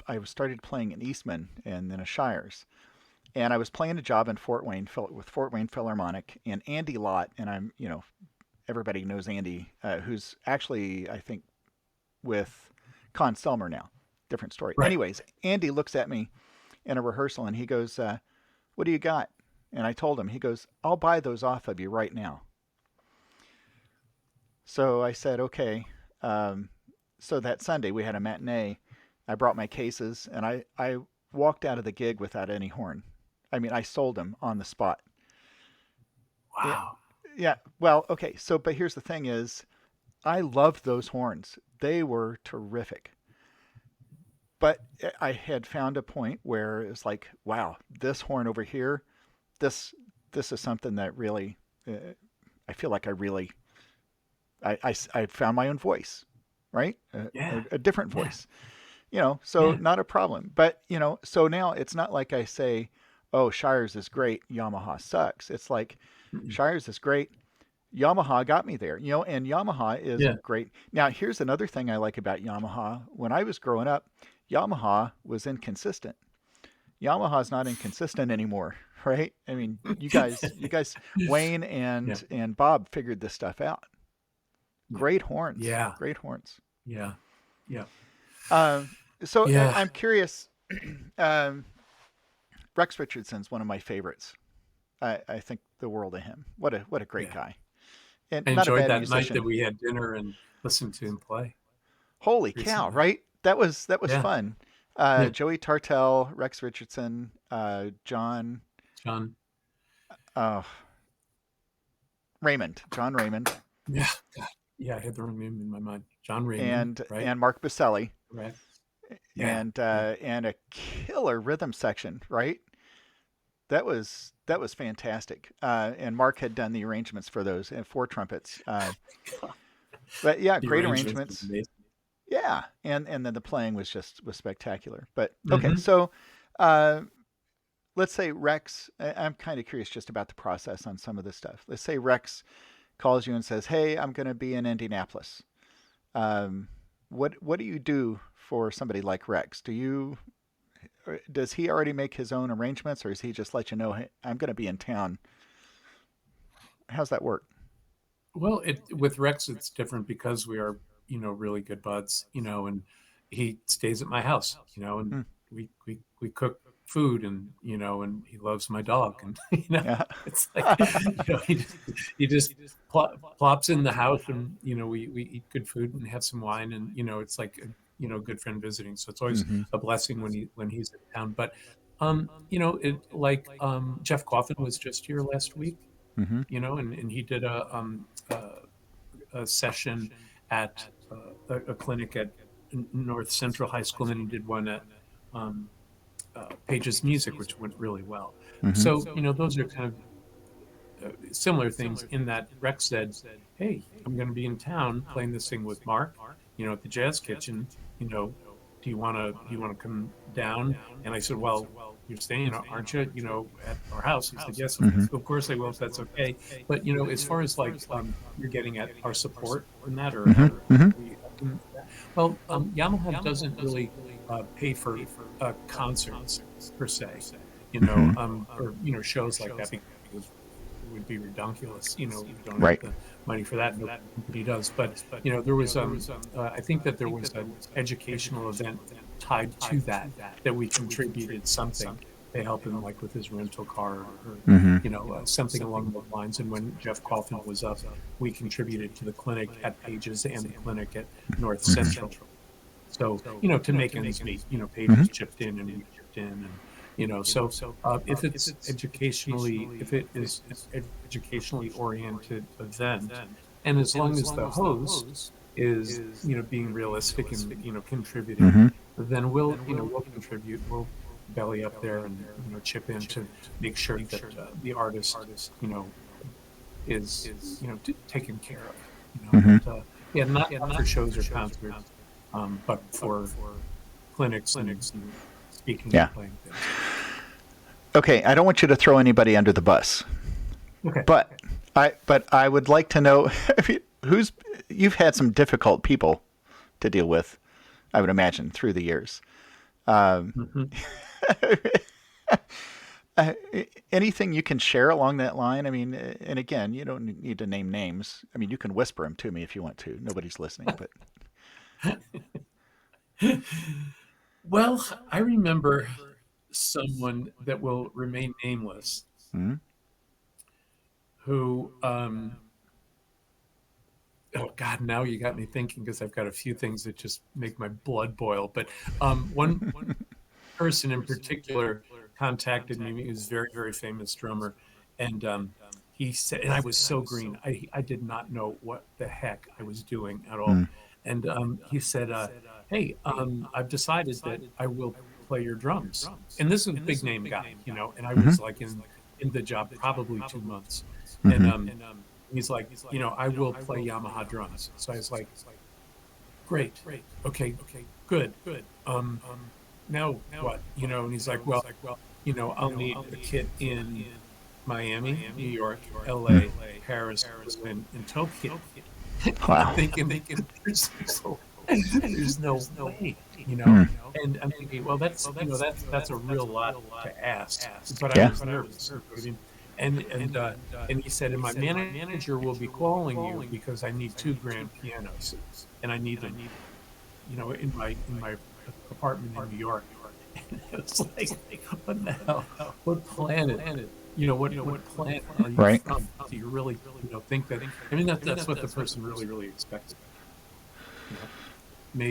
S1: playing an Eastman and then a Shires. And I was playing a job in Fort Wayne with Fort Wayne Philharmonic, and Andy Lott, and everybody knows Andy, who's actually, I think, with Con Selmer now. Different story.
S2: Right.
S1: Anyways, Andy looks at me in a rehearsal and he goes, "What do you got?" And I told him, he goes, I'll buy those off of you right now. So I said, okay. Um, so that Sunday we had a matinee. I brought my cases and I walked out of the gig without any horn. I mean, I sold them on the spot. Yeah.
S2: Wow.
S1: Yeah. Well, okay. So, but here's the thing is, I loved those horns. They were terrific. But I had found a point where it's like, wow, this horn over here, this this is something that really, I feel like I really, I found my own voice, right?
S2: Yeah.
S1: A different
S2: Yeah.
S1: voice, so
S2: Yeah.
S1: not a problem. But, so now it's not like I say, oh, Shires is great, Yamaha sucks. It's like,
S2: Mm-mm.
S1: Shires is great, Yamaha got me there, and Yamaha is
S2: Yeah.
S1: great. Now, here's another thing I like about Yamaha. When I was growing up, Yamaha was inconsistent. Yamaha's not inconsistent anymore, right? I mean, you guys, Wayne
S2: Yeah.
S1: and Bob figured this stuff out.
S2: Yeah.
S1: Great horns,
S2: Yeah.
S1: great horns.
S2: Yeah. Yeah.
S1: Um, so
S2: Yeah.
S1: I'm curious. Um, Rex Richardson's one of my favorites. I think the world of him. What a great
S2: Yeah.
S1: guy, and
S2: I
S1: not a
S2: enjoyed
S1: bad
S2: that night that
S1: musician.
S2: we had dinner and listened to him play
S1: Holy cow!
S2: recently.
S1: Right? That was
S2: Yeah.
S1: fun.
S2: Yeah.
S1: Joey Tartell, Rex Richardson, John
S2: John.
S1: uh, Raymond, John Raymond,
S2: Yeah. God. Yeah. I had the name in my mind. John Raymond,
S1: and
S2: right?
S1: and Mark Baselli,
S2: Right. Yeah. Yeah.
S1: and a killer rhythm section. Right? That was fantastic. And Mark had done the arrangements for those and four trumpets. But yeah,
S2: The
S1: great
S2: arrangements were
S1: arrangements.
S2: amazing.
S1: Yeah, and then the playing was spectacular. But okay,
S2: Hmm.
S1: so uh, let's say Rex. I'm kind of curious just about the process on some of this stuff. Let's say Rex calls you and says, "Hey, I'm going to be in Indianapolis." Um, what do you do for somebody like Rex? Does he already make his own arrangements, or does he just let you know, "Hey, I'm going to be in town"? How's that work?
S2: Well, with Rex, it's different because we are, really good buds, and he stays at my house, and
S1: Hmm.
S2: we cook food and he loves my dog and
S1: Yeah.
S2: it's like he just plops in the house and we eat good food and have some wine and it's like a good friend visiting, so it's always
S1: Hmm.
S2: a blessing when he's in town. But it like Jeff Coffin was just here last week,
S1: Hmm.
S2: and he did a session at a clinic at North Central High School, and then he did one at um, Page's Music, which went really well.
S1: Hmm.
S2: So, those are kind of similar things in that Rex said, "Hey, I'm going to be in town playing this thing with Mark, at the Jazz Kitchen. Do you want to come down?" And I said, "Well, you're staying, aren't you? At our house." He said, "Yes,
S1: Hmm.
S2: of course I will, if that's okay." But as far as like you're getting at our support in that, or
S1: Hmm.
S2: how
S1: Hmm.
S2: we, well, Yamaha doesn't really pay for concerts per se,
S1: Hmm.
S2: or shows like that, because it would be redonkulous. We don't have
S1: Right.
S2: the money for that. Nobody does. But there was I think that there was an educational event tied to that we contributed something to help him, like with his rental car, or
S1: Hmm.
S2: something along those lines. And when Jeff Coffin was up, we contributed to the clinic at Pages and the clinic at North
S1: Hmm.
S2: Central. So, to make ends meet,
S1: Hmm.
S2: Pages chipped in and we chipped in, and so if it is an educationally oriented event, and as long as the host is, being realistic and, contributing,
S1: Hmm.
S2: then we'll contribute. We'll belly up there and, chip in to make sure that the artist, is, taken care of,
S1: Hmm.
S2: but, yeah, not for shows or concerts, but for clinics and speaking
S1: Yeah.
S2: and playing things.
S1: Okay, I don't want you to throw anybody under the bus,
S2: Okay.
S1: but I would like to know who's you've had some difficult people to deal with, I would imagine, through the years. Um,
S2: Mhm.
S1: uh, anything you can share along that line? I mean, and again, you don't need to name names. I mean, you can whisper them to me if you want to. Nobody's listening, but
S2: Well, I remember someone that will remain nameless,
S1: Mm-hmm.
S2: who, oh God, now you got me thinking because I've got a few things that just make my blood boil. But one person in particular contacted me. He was a very, very famous drummer. And he said, and I was so green. I did not know what the heck I was doing at all. And he said, hey, I've decided that I will play your drums. And this is a big name guy, and I
S1: Mm-hmm.
S2: was like in the job probably 2 months. And
S1: Mm-hmm.
S2: he's like, I will play Yamaha drums. So I was like, great. Okay, good. Um, Now what? And he's like, well, I'll need a kit in Miami, New York,
S1: Mm.
S2: LA, Paris, and Tokyo. And I'm
S1: Wow.
S2: thinking, there's no way,
S1: Mm.
S2: and I'm thinking, well, that's a real lot to ask, but I
S1: Yeah.
S2: was nervous. You know what I mean? And he said, and my manager will be calling you because I need two grand pianos, and I need them, in my apartment in New York. And it's like, what the hell? What planet? What planet are you
S1: Right.
S2: from? Do you really, think that? I mean, that's what the person really, really expected. You know,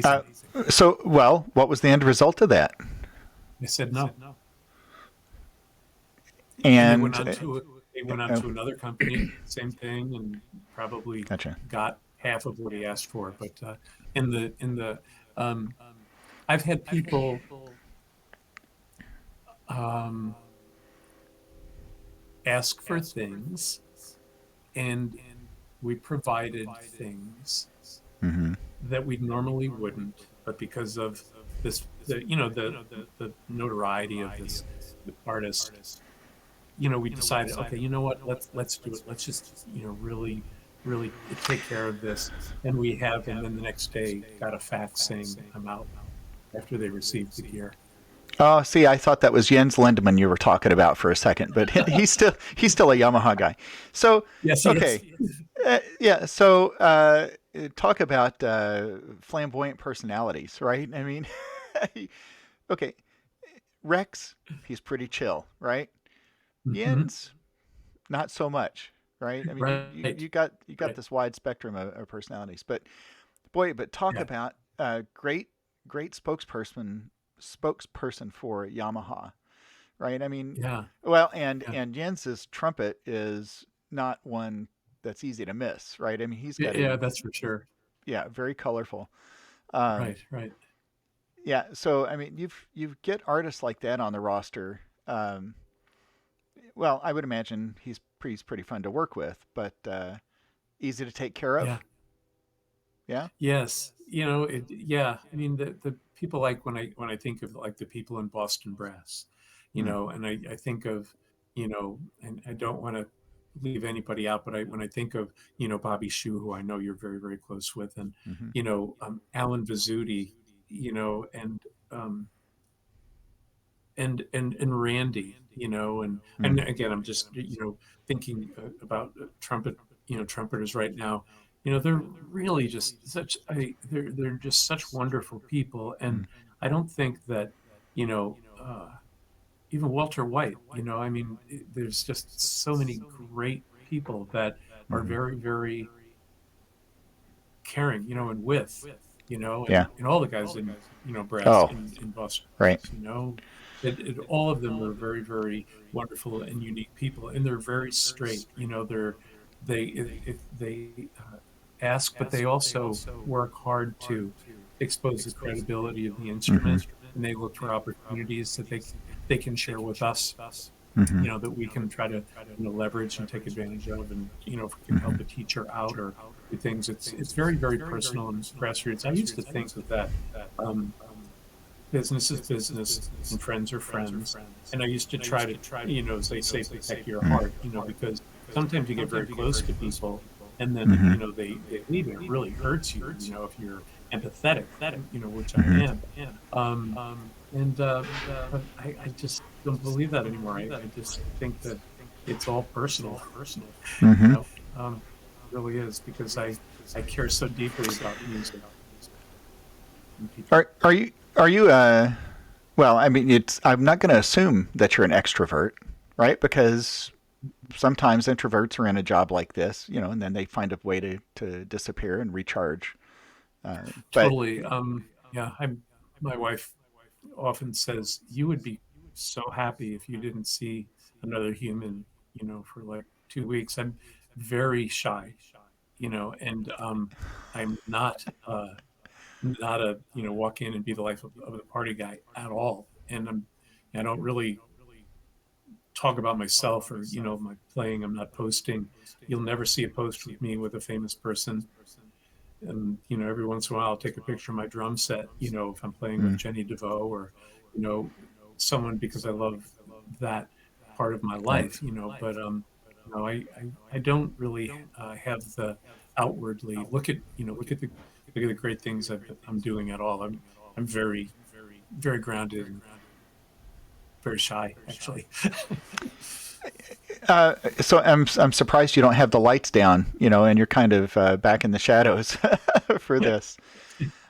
S1: Uh,
S2: amazing.
S1: so, well, what was the end result of that?
S2: They said no, and
S1: And
S2: they went on to another company, same thing, and probably
S1: gotcha.
S2: got half of what he asked for. But in the um, I've had people um, ask for things, and we provided things
S1: Mm-hmm.
S2: that we normally wouldn't, but because of the notoriety of this artist, we decided, okay, you know what, let's do it. Let's just, really, really take care of this. And we have, and then the next day got a fax saying I'm out after they received the gear.
S1: Oh, see, I thought that was Jens Lindemann you were talking about for a second, but he's still a Yamaha guy. So,
S2: Yes, he is.
S1: okay, yeah. So, talk about flamboyant personalities, right? I mean, okay, Rex, he's pretty chill, right?
S2: Hmm.
S1: Jens, not so much, right? I mean,
S2: Right,
S1: you got
S2: right.
S1: this wide spectrum of personalities, but boy, but talk
S2: Yeah,
S1: about great spokesperson for Yamaha, right? I mean,
S2: yeah,
S1: well, and
S2: yeah,
S1: and Jens's trumpet is not one that's easy to miss, right? I mean, he's got
S2: yeah.
S1: a
S2: That's for sure.
S1: yeah, very colorful. Um,
S2: Right, right.
S1: yeah, so I mean, you get artists like that on the roster. Um, well, I would imagine he's pretty fun to work with, but easy to take care of.
S2: Yeah.
S1: Yeah.
S2: Yes, yeah. I mean, the people, like when I think of like the people in Boston brass,
S1: Mm,
S2: and I think of, and I don't want to leave anybody out, but when I think of, Bobby Shu, who I know you're very, very close with, and
S1: mm-hmm,
S2: Alan Vizzuti, and um, and Randy, and
S1: mm,
S2: again, I'm just, thinking about trumpeters right now. They're really just they're just such wonderful people, and
S1: mm,
S2: I don't think that, even Walter White, I mean, there's just so many great people that are
S1: mm-hmm.
S2: very, very caring, and
S1: Yeah.
S2: and all the guys in, brass
S1: Oh,
S2: in Boston
S1: right.
S2: brass, all of them are very, very wonderful and unique people, and they're very straight. They if they ask, but they also work hard to expose the credibility of the
S1: Mm-hmm,
S2: instrument, and they look for opportunities that they can share with us,
S1: mm-hmm,
S2: that we can try to, leverage and take advantage of, and if we can
S1: mm-hmm,
S2: help a teacher out or do things, it's very, very personal and grassroots. I used to think that um, business is business and friends are friends, and I used to try to, as they say, protect your heart, because sometimes you get very close to people, and then
S1: mm-hmm,
S2: they leave, and it really hurts you, if you're empathetic, which I
S1: mm-hmm,
S2: am. um, and but I just don't believe that anymore. I just think that it's all personal, you
S1: mm-hmm.
S2: know. It really is, because I care so deeply about music and people.
S1: Are you well, I mean, it's I'm not going to assume that you're an extrovert, right? Because sometimes introverts are in a job like this, and then they find a way to disappear and recharge. But
S2: Totally. Yeah, my wife often says you would be so happy if you didn't see another human, for like 2 weeks. I'm very shy, and I'm not a, walk in and be the life of the party guy at all. And I don't really talk about myself or, my playing. I'm not posting. You'll never see a post with me with a famous person. And, every once in a while I'll take a picture of my drum set, if I'm playing with
S1: mm,
S2: Jenny DeVoe or, you know, someone because I love that part of my
S1: right.
S2: life, I don't really have the outwardly look at the great things I'm doing at all. I'm very, very grounded and very shy, actually.
S1: So I'm surprised you don't have the lights down, and you're kind of back in the shadows for this.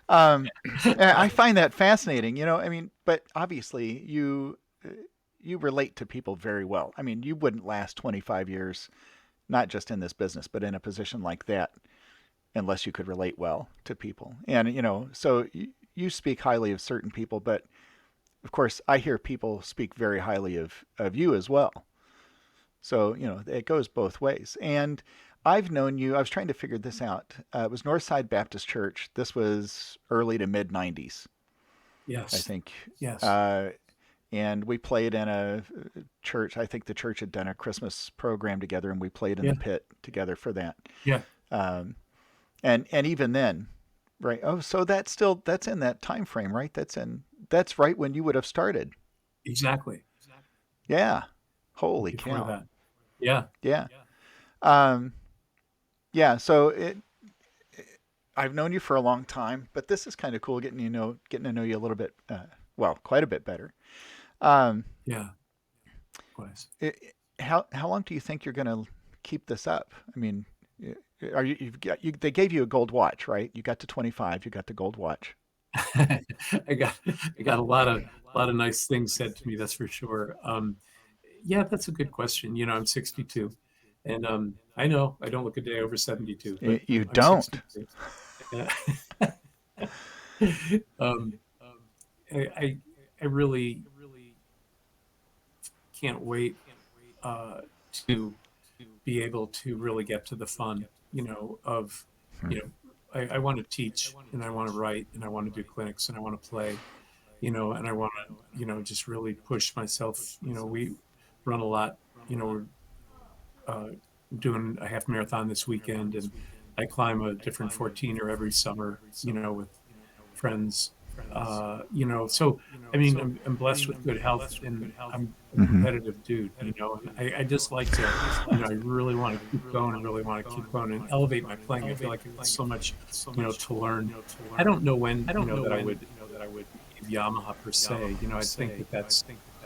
S1: Um, I find that fascinating, I mean, but obviously you relate to people very well. I mean, you wouldn't last 25 years, not just in this business, but in a position like that, unless you could relate well to people. And so you speak highly of certain people, but of course, I hear people speak very highly of you as well. So, it goes both ways. And I've known you, I was trying to figure this out. It was Northside Baptist Church. This was early to mid 90s, I
S2: Yes,
S1: think.
S2: yes,
S1: Uh, and we played in a church. I think the church had done a Christmas program together, and we played in the
S2: yeah,
S1: pit together for that.
S2: yeah,
S1: Um, and even then, right? Oh, so that's in that time frame, right? That's right when you would have started.
S2: exactly.
S1: Yeah. Holy
S2: Before
S1: cow.
S2: that, yeah,
S1: Yeah. Um, yeah. So I've known you for a long time, but this is kind of cool getting to know you a little bit, well, quite a bit better. Um,
S2: yeah, was.
S1: how long do you think you're going to keep this up? I mean, are they gave you a gold watch, right? You got to 25, you got the gold watch.
S2: I got I got a lot of nice things said to me, that's for sure. Yeah, that's a good question. I'm 62, and I know I don't look a day over 72, but
S1: You
S2: I'm
S1: don't.
S2: 62. Uh, um, I, I I really can't wait to be able to really get to the fun, of,
S1: Hmm.
S2: you know, I want to teach and I want to write and I want to do clinics and I want to play, and I want to, just really push myself. We run a lot, we're uh, doing a half marathon this weekend and I climb a different 14er every summer, with friends. So I mean, I'm blessed with good health, and I'm a
S1: Hmm.
S2: competitive dude, and I just like to, I really want to keep going and really want to keep going and elevate my playing. I feel like I've got so much, to learn. I don't know when, that I would leave Yamaha per se. I think that that's,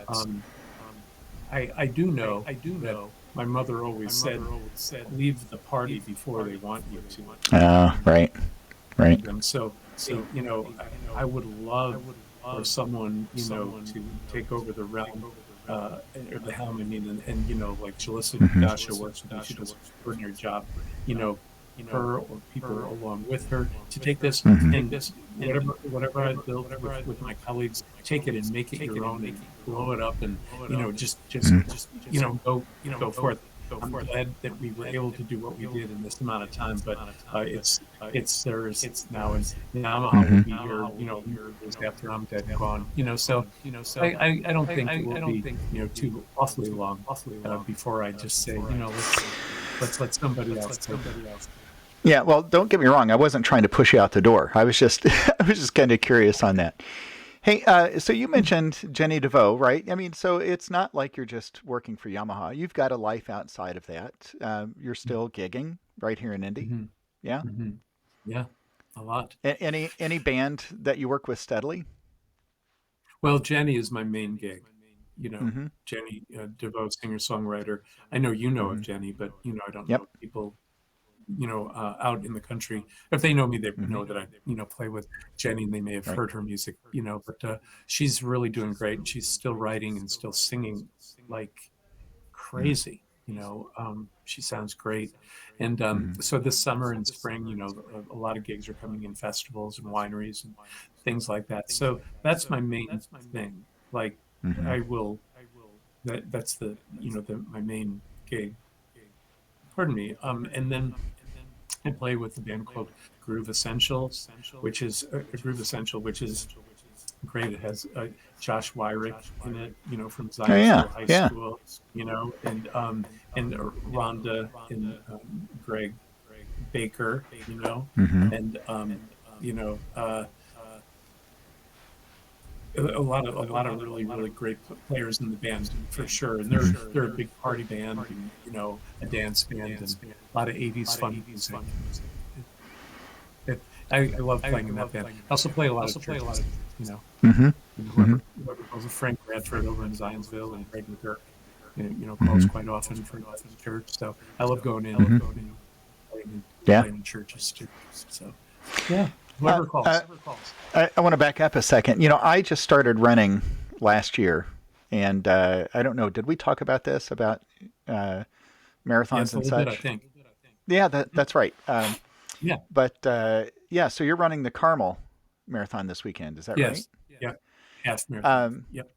S2: um, I do know that my mother always said, leave the party before they want you to.
S1: Right, right.
S2: Leave them. So, I would love for someone, to take over the realm, or the helm. I mean, and like Jalissa
S1: Hmm.
S2: Dasha works with me. She does an extraordinary job. You know, her or people along with her to take this
S1: Hmm.
S2: and whatever I built with my colleagues, take it and make it your own and blow it up and, just,
S1: Hmm.
S2: go forth. I'm glad that we were able to do what we did in this amount of time, but it's theirs now, and Yamaha will
S1: Hmm.
S2: be here, years after I'm dead and gone. So I don't think it will be, too awfully long before I just say, let's let somebody else take it.
S1: Yeah, well, don't get me wrong. I wasn't trying to push you out the door. I was just, I was just kind of curious on that. Hey, so you mentioned Jenny DeVoe, right? I mean, so it's not like you're just working for Yamaha. You've got a life outside of that. You're still gigging right here in Indy.
S2: Hmm.
S1: Yeah.
S2: Hmm. Yeah, a lot.
S1: Any band that you work with steadily?
S2: Well, Jenny is my main gig.
S1: Mm-hmm.
S2: Jenny DeVoe, singer-songwriter. I know you know of
S1: Mm-hmm.
S2: Jenny, but I don't know
S1: Yep.
S2: if people, out in the country. If they know me, they
S1: Mm-hmm.
S2: know that I, play with Jenny, and they may have
S1: Right.
S2: heard her music, but she's really doing great, and she's still writing and still singing like
S1: Mm-hmm.
S2: crazy. She sounds great. And
S1: Mm-hmm.
S2: so this summer and spring, a lot of gigs are coming in festivals and wineries and things like that. So that's my main thing. Like
S1: Mm-hmm.
S2: I will, that's my main gig. Pardon me. And then I play with a band called Groove Essentials, which is a Groove Essential, which is great. It has Josh Wyrick in it, from
S1: Oh yeah,
S2: Zionsville High
S1: yeah.
S2: School, and Rhonda and Greg Baker,
S1: Mm-hmm.
S2: and you know, uh, a lot of really really great players in the band for sure. And they're a big party band and a dance band and a lot of 80s fun music. It, I love playing in that band. I also play a lot of churches,
S1: Mm-hmm. Mm-hmm.
S2: whoever calls it. Frank Bradford over in Zionsville and Greg McGurk, calls
S1: Mm-hmm.
S2: quite often for church. So I love going in and,
S1: Mm-hmm. Yeah.
S2: playing in churches too. So yeah,
S1: Uh,
S2: whoever
S1: uh,
S2: calls.
S1: I want to back up a second. I just started running last year, and I don't know. Did we talk about this about uh, marathons
S2: Yes, a
S1: and
S2: little bit, I
S1: such?
S2: think.
S1: Yeah, that's right.
S2: Yeah.
S1: But yeah, so you're running the Carmel marathon this weekend. Is that right?
S2: Yes. Yeah. Half marathon.
S1: Um,
S2: Yep.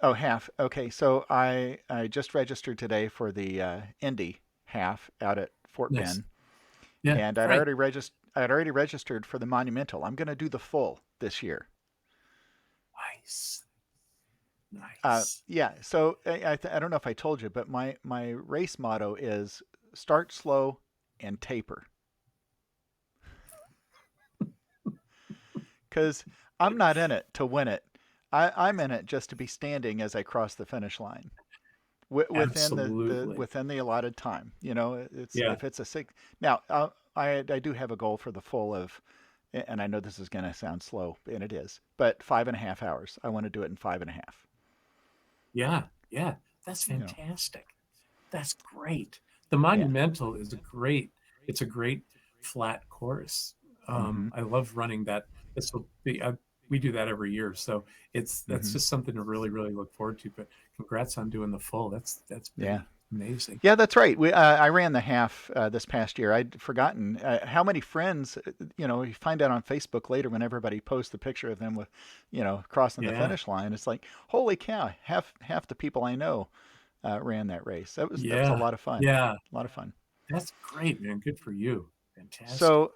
S1: oh, half. Okay, so I just registered today for the Indy half out at Fort
S2: Nice.
S1: Bend,
S2: Yeah.
S1: and
S2: Great.
S1: I'd already registered for the Monumental. I'm going to do the full this year.
S2: Nice. Nice.
S1: Yeah, so I don't know if I told you, but my race motto is start slow and taper, because I'm not in it to win it. I'm in it just to be standing as I cross the finish line within the
S2: Absolutely.
S1: within the allotted time. It's
S2: Yeah.
S1: if it's a six. Now I do have a goal for the full of, and I know this is going to sound slow, and it is, but 5.5 hours. I want to do it in 5.5.
S2: Yeah. Yeah. That's
S1: You know,
S2: fantastic. That's great. The
S1: yeah.
S2: Monumental is it's a great flat course.
S1: Mm-hmm.
S2: I love running that. This will be, we do that every year. So that's
S1: Mm-hmm.
S2: just something to really, really look forward to. But congrats on doing the full. That's
S1: Yeah.
S2: pretty amazing.
S1: Yeah, that's right. I ran the half this past year. I'd forgotten how many friends. You find out on Facebook later when everybody posts the picture of them with, crossing the
S2: Yeah.
S1: finish line. It's like, holy cow! Half the people I know ran that race. That was a
S2: Yeah.
S1: lot of fun.
S2: Yeah.
S1: A lot of fun.
S2: That's great, man. Good for you. Fantastic.
S1: So,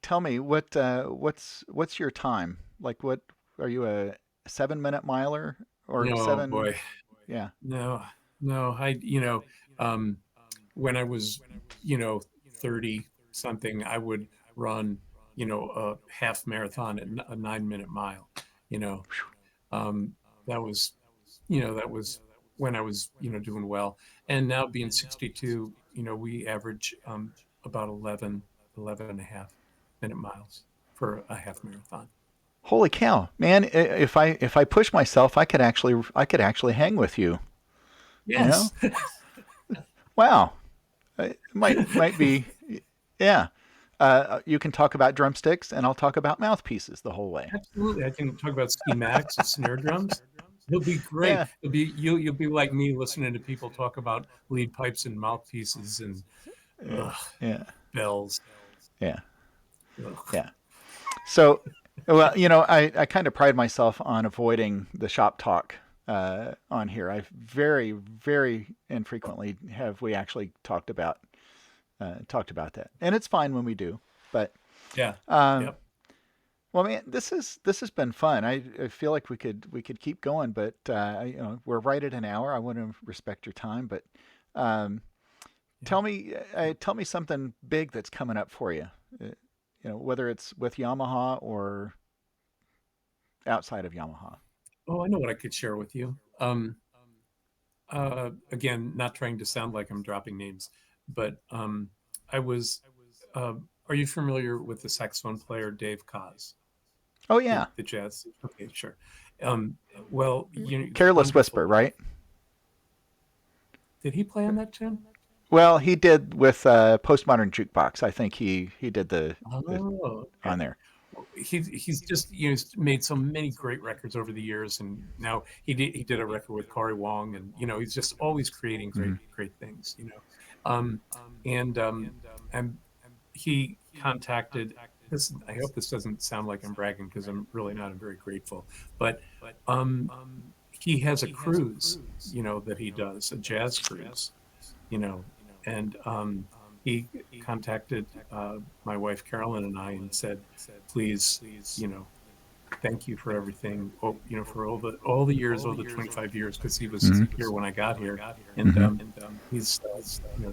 S1: tell me what's your time? Like, what are you, a 7 minute miler or
S2: No,
S1: seven?
S2: boy.
S1: Yeah.
S2: No, no. Um, when I was, you know, 30 something, I would run, a half marathon at a 9 minute mile, you know, um, that was, that was when I was, doing well. And now being 62, we average, about 11 and a half minute miles for a half marathon.
S1: Holy cow, man! If I push myself, I could actually hang with you. You know?
S2: Yes,
S1: Wow. It might be. Yeah. You can talk about drumsticks, and I'll talk about mouthpieces the whole way.
S2: absolutely. I can talk about schematics and snare drums. It'll be great.
S1: Yeah.
S2: You'll be like me listening to people talk about lead pipes and mouthpieces and
S1: Yeah.
S2: ugh,
S1: Yeah.
S2: bells.
S1: Yeah.
S2: Ugh.
S1: Yeah. So, well, I kind of pride myself on avoiding the shop talk on here. I very, very infrequently have we actually talked about that, and it's fine when we do. But
S2: Yeah.
S1: um,
S2: Yep.
S1: well, man, this has been fun. I feel like we could keep going, but we're right at an hour. I want to respect your time, but um,
S2: Yeah.
S1: tell me something big that's coming up for you. Uh, whether it's with Yamaha or outside of Yamaha.
S2: Oh, I know what I could share with you. Again, not trying to sound like I'm dropping names, but I was. Uh, are you familiar with the saxophone player Dave Koz,
S1: Oh
S2: the,
S1: yeah,
S2: the jazz? Okay, sure. Well,
S1: Careless Whisper,
S2: wonderful.
S1: right?
S2: Did he play on that tune?
S1: Well, he did with Postmodern Jukebox. I think he did the
S2: Oh,
S1: on
S2: okay.
S1: there.
S2: he's just, he's made so many great records over the years, and now he did a record with Cory Wong, and he's just always creating
S1: Hmm.
S2: great things. Um, and and he contacted this. I hope this doesn't sound like I'm bragging, because I'm really not. I'm very grateful, but um, he has a cruise, that he does, a jazz cruise, you know, and he contacted my wife Carolyn and I and said, please, you know, thank you for everything, for all the years, all the 25 years, because he was
S1: Hmm.
S2: here when I got here, and
S1: Hmm.
S2: he's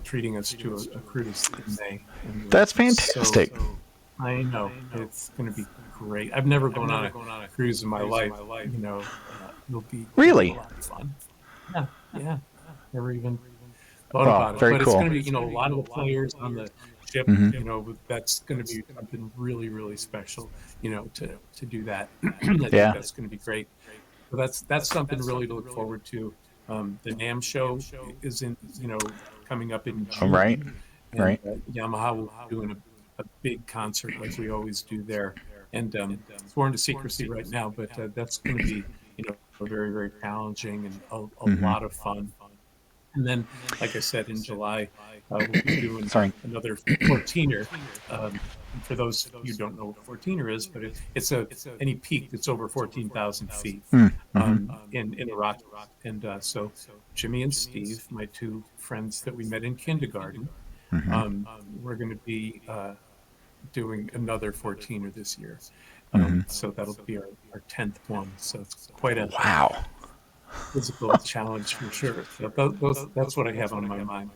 S2: treating us to a cruise in May, and
S1: That's
S2: so
S1: fantastic.
S2: I know it's going to be great. I've never gone on a cruise in my life, it'll be a
S1: Really?
S2: lot of fun. Yeah, yeah. Never even thought
S1: Oh,
S2: about it,
S1: very
S2: but it's
S1: cool.
S2: going to be, a lot of the players on the ship,
S1: Hmm.
S2: that's going to be something really, really special, to do that. I think
S1: Yeah.
S2: that's going to be great. So that's something really to look forward to. The NAMM show is coming up in
S1: All right.
S2: June, and
S1: Right.
S2: Yamaha will be doing a big concert like we always do there. And it's sworn to secrecy right now, but that's going to be, very, very challenging and a
S1: Hmm.
S2: lot of fun. And then, like I said, in July, we'll be doing
S1: Sorry.
S2: another 14er. And for those who don't know what 14er is, but it's any peak that's over 14,000 feet
S1: Mm-hmm.
S2: in the Rockies. And so Jimmy and Steve, my two friends that we met in kindergarten,
S1: Hmm.
S2: we're going to be doing another 14er this year.
S1: Hmm.
S2: So that'll be our 10th one. So it's quite a
S1: Wow.
S2: physical challenge for sure. So that's what I have on my mind.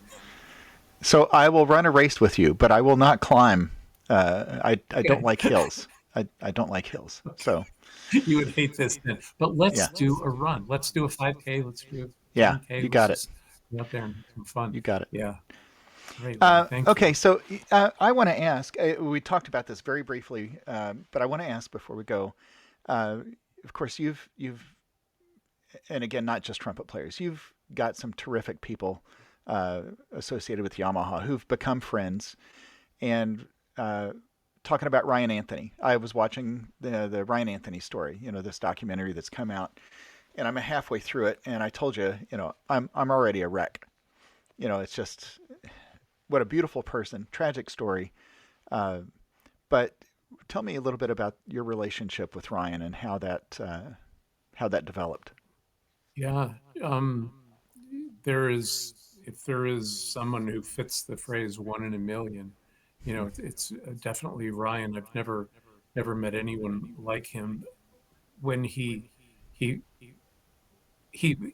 S1: So I will run a race with you, but I will not climb. I don't
S2: Okay.
S1: like hills. I don't like hills. So
S2: You would hate this then. But let's
S1: yeah.
S2: do a run. Let's do a 5K. Let's do a
S1: Yeah.
S2: 10K.
S1: You
S2: Let's
S1: got it.
S2: just get out there and have some fun.
S1: You got it.
S2: Yeah. Great, Larry. Thank you.
S1: Okay, so I want to ask. We talked about this very briefly, but I want to ask before we go. Uh, of course, you've, and again, not just trumpet players. You've got some terrific people associated with Yamaha who've become friends. And talking about Ryan Anthony, I was watching the Ryan Anthony story. This documentary that's come out, and I'm halfway through it, and I told you, I'm already a wreck. It's just what a beautiful person, tragic story. Uh, but tell me a little bit about your relationship with Ryan and how that developed.
S2: Yeah. Um, there is, if there is someone who fits the phrase one in a million, it's definitely Ryan. I've never met anyone like him. When he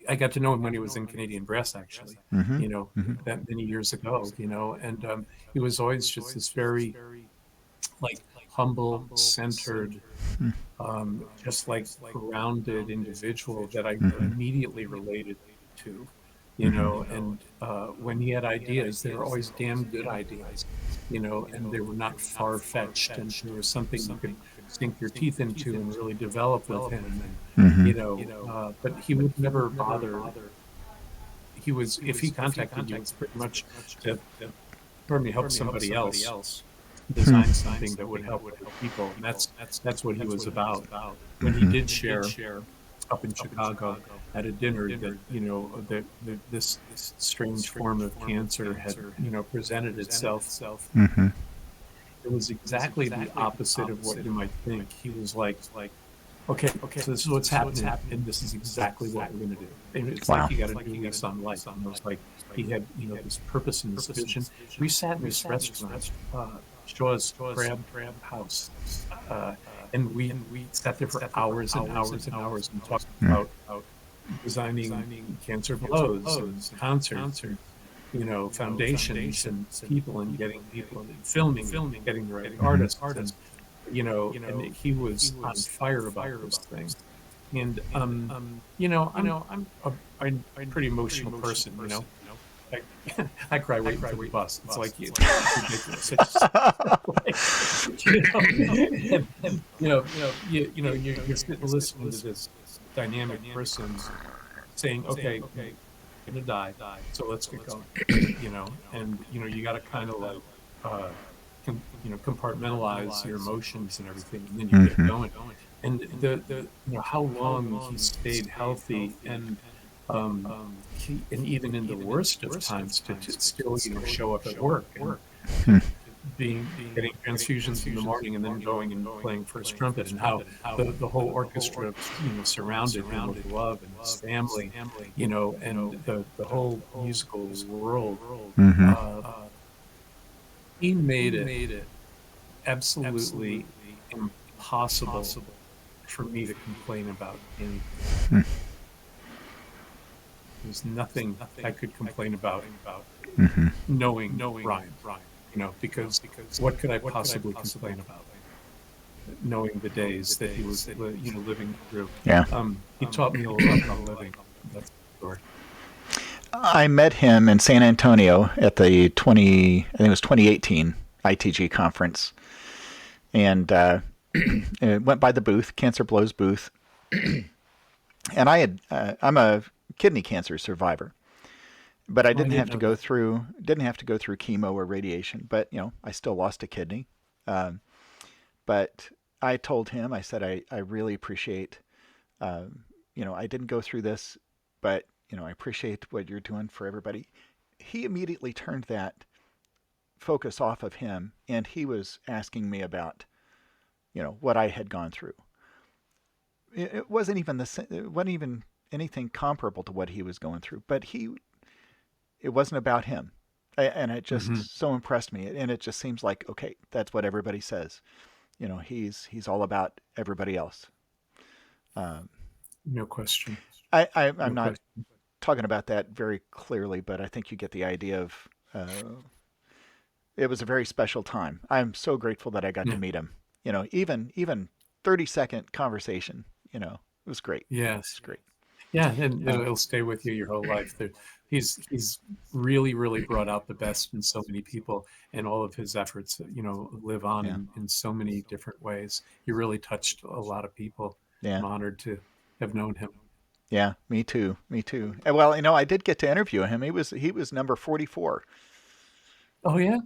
S2: I got to know him when he was in Canadian Brass, actually,
S1: Mm-hmm. Mm-hmm.
S2: that many years ago, and he was always just this very, like, humble, centered, just like grounded individual that I
S1: Mm-hmm.
S2: immediately related to,
S1: Mm-hmm.
S2: and when he had ideas, they were always damn good ideas, and they were not far-fetched, and there was something you could sink your teeth into and really develop with him. And
S1: Mm-hmm.
S2: but he would never bother. He was, if he contacted you, it's pretty much to, pardon me, help somebody else design something that would help other people, and that's what he was about. When he
S1: Mm-hmm.
S2: did share up in Chicago at a dinner that, that this strange form of cancer had, presented itself,
S1: Mm-hmm.
S2: it was exactly the opposite of what you might think. He was like, okay, so this is what's happening, and this is exactly what we're going to do. And it's
S1: Wow.
S2: like you got to do this on life. And it was like he had, this purpose and this vision. We sat in this restaurant, Shaw's Crab House, and we sat there for hours and hours and hours and talked about designing cancer blows and concerts and, foundations and people, and getting people and filming, and getting the right artists, and and he was on fire about this thing. And I'm a pretty emotional person. I, I cry waiting for the bus. It's like it's ridiculous. It's like, you're sitting listening to this dynamic person saying, "Okay, I'm gonna die, so let's get going." And you got to kind of like compartmentalize your emotions and everything, and then you get
S1: Mm-hmm.
S2: going. And how long he stayed healthy, and and even in the worst of times to still show up at work, and to getting transfusions in the morning and then going and playing first trumpet, and how the whole orchestra surrounded him with love, and his family, and the whole musical world.
S1: Mm-hmm.
S2: uh, he made it absolutely impossible for me to complain about anything. There's nothing I could complain about
S1: Mm-hmm.
S2: knowing Ryan, because what could I possibly complain about, knowing the days that he was, living through?
S1: Yeah.
S2: He taught me a lot about living. That's the story.
S1: I met him in San Antonio at the I think it was 2018 ITG conference, and it went by the booth, Cancer Blows booth, and I'm a kidney cancer survivor, but I
S2: Oh, I
S1: didn't
S2: didn't
S1: have to
S2: know
S1: go
S2: that.
S1: through chemo or radiation, but I still lost a kidney. Um, but I told him, I said, I really appreciate, I didn't go through this, but I appreciate what you're doing for everybody. He immediately turned that focus off of him, and he was asking me about what I had gone through. It wasn't even it wasn't even anything comparable to what he was going through, but it wasn't about him. And it just
S2: Hmm.
S1: so impressed me, and it just seems like, okay, that's what everybody says. He's all about everybody else. um,
S2: No question.
S1: I'm
S2: No
S1: not
S2: question.
S1: talking about that very clearly, but I think you get the idea of it was a very special time. I'm so grateful that I got to
S2: Yeah.
S1: meet him. Even 30-second conversation. It was great.
S2: Yes.
S1: It's great.
S2: Yeah, and
S1: Uh,
S2: it'll stay with you your whole life. He's really, really brought out the best in so many people, and all of his efforts, live on
S1: yeah,
S2: in so many different ways. He really touched a lot of people.
S1: yeah,
S2: I'm honored to have known him.
S1: yeah. Me too. Me too. Well, I did get to interview him. He was number 44.
S2: Oh yeah.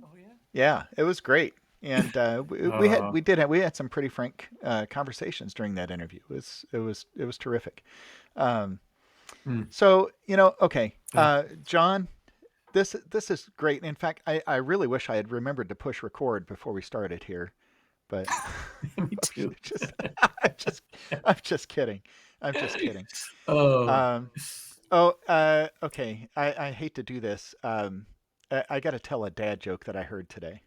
S1: Yeah, it was great. And
S2: Uh,
S1: we had some pretty frank conversations during that interview. It was terrific. Um,
S2: mm,
S1: so okay,
S2: yeah.
S1: John, this is great. In fact, I really wish I had remembered to push record before we started here, but
S2: Me too.
S1: just I'm just I'm just kidding. I'm just kidding.
S2: Oh,
S1: Um, okay. I hate to do this. I got to tell a dad joke that I heard today.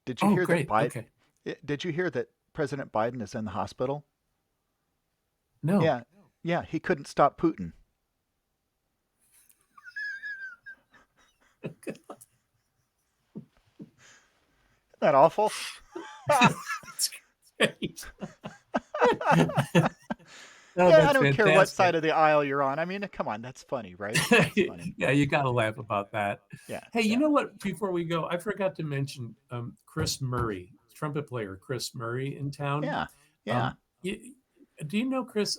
S1: Did you
S2: oh,
S1: hear that
S2: great.
S1: Biden?
S2: Okay.
S1: Did you hear that President Biden is in the hospital?
S2: No.
S1: Yeah, yeah. He couldn't stop Putin. Isn't that awful?
S2: That's great. Oh,
S1: Yeah, I
S2: that's
S1: don't care what
S2: fantastic.
S1: side of the aisle you're on. I mean, come on, that's funny, right? That's funny.
S2: Yeah, you got to laugh about that.
S1: Yeah,
S2: Hey, you
S1: yeah,
S2: know what? Before we go, I forgot to mention Chris Murray, trumpet player Chris Murray in town.
S1: yeah, yeah.
S2: Um, you, do you know Chris?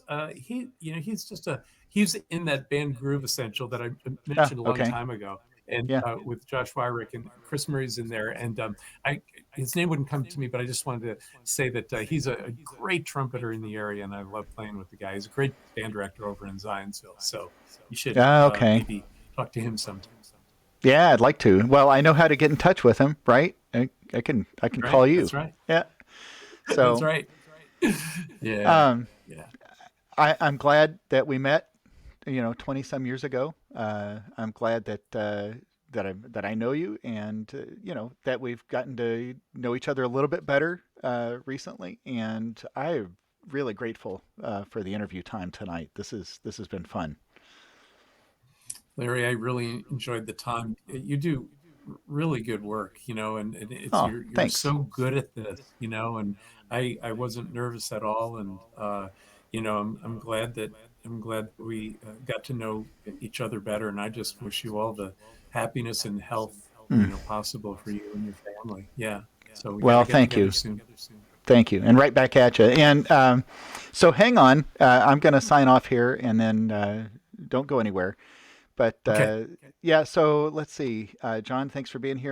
S2: He's in that band Groove Essential that I
S1: Oh,
S2: mentioned a long
S1: okay.
S2: time ago, and
S1: Yeah.
S2: with Josh Wyrick, and Chris Murray's in there, and I his name wouldn't come to me, but I just wanted to say that he's a great trumpeter in the area, and I love playing with the guy. He's a great band director over in Zionsville, so you should
S1: Okay.
S2: maybe talk to him sometime.
S1: Yeah, I'd like to. Well, I know how to get in touch with him, right? I can
S2: Right?
S1: call you.
S2: That's right.
S1: Yeah.
S2: That's
S1: So,
S2: right. Yeah.
S1: um,
S2: Yeah.
S1: I'm glad that we met. 20 some years ago. I'm glad that I know you, and that we've gotten to know each other a little bit better recently. And I'm really grateful for the interview time tonight. This has been fun.
S2: Larry, I really enjoyed the time. You do really good work, and it's
S1: Oh,
S2: you're
S1: thanks.
S2: so good at this, and I wasn't nervous at all, and I'm glad that we got to know each other better, and I just wish you all the happiness and health,
S1: Mm.
S2: possible for you and your family. Yeah. So we got
S1: Well,
S2: to get
S1: thank
S2: together
S1: you.
S2: soon.
S1: Thank you. And right back at you. And so hang on. I'm going to sign off here, and then don't go anywhere. But
S2: Okay.
S1: yeah, so let's see. John, thanks for being here.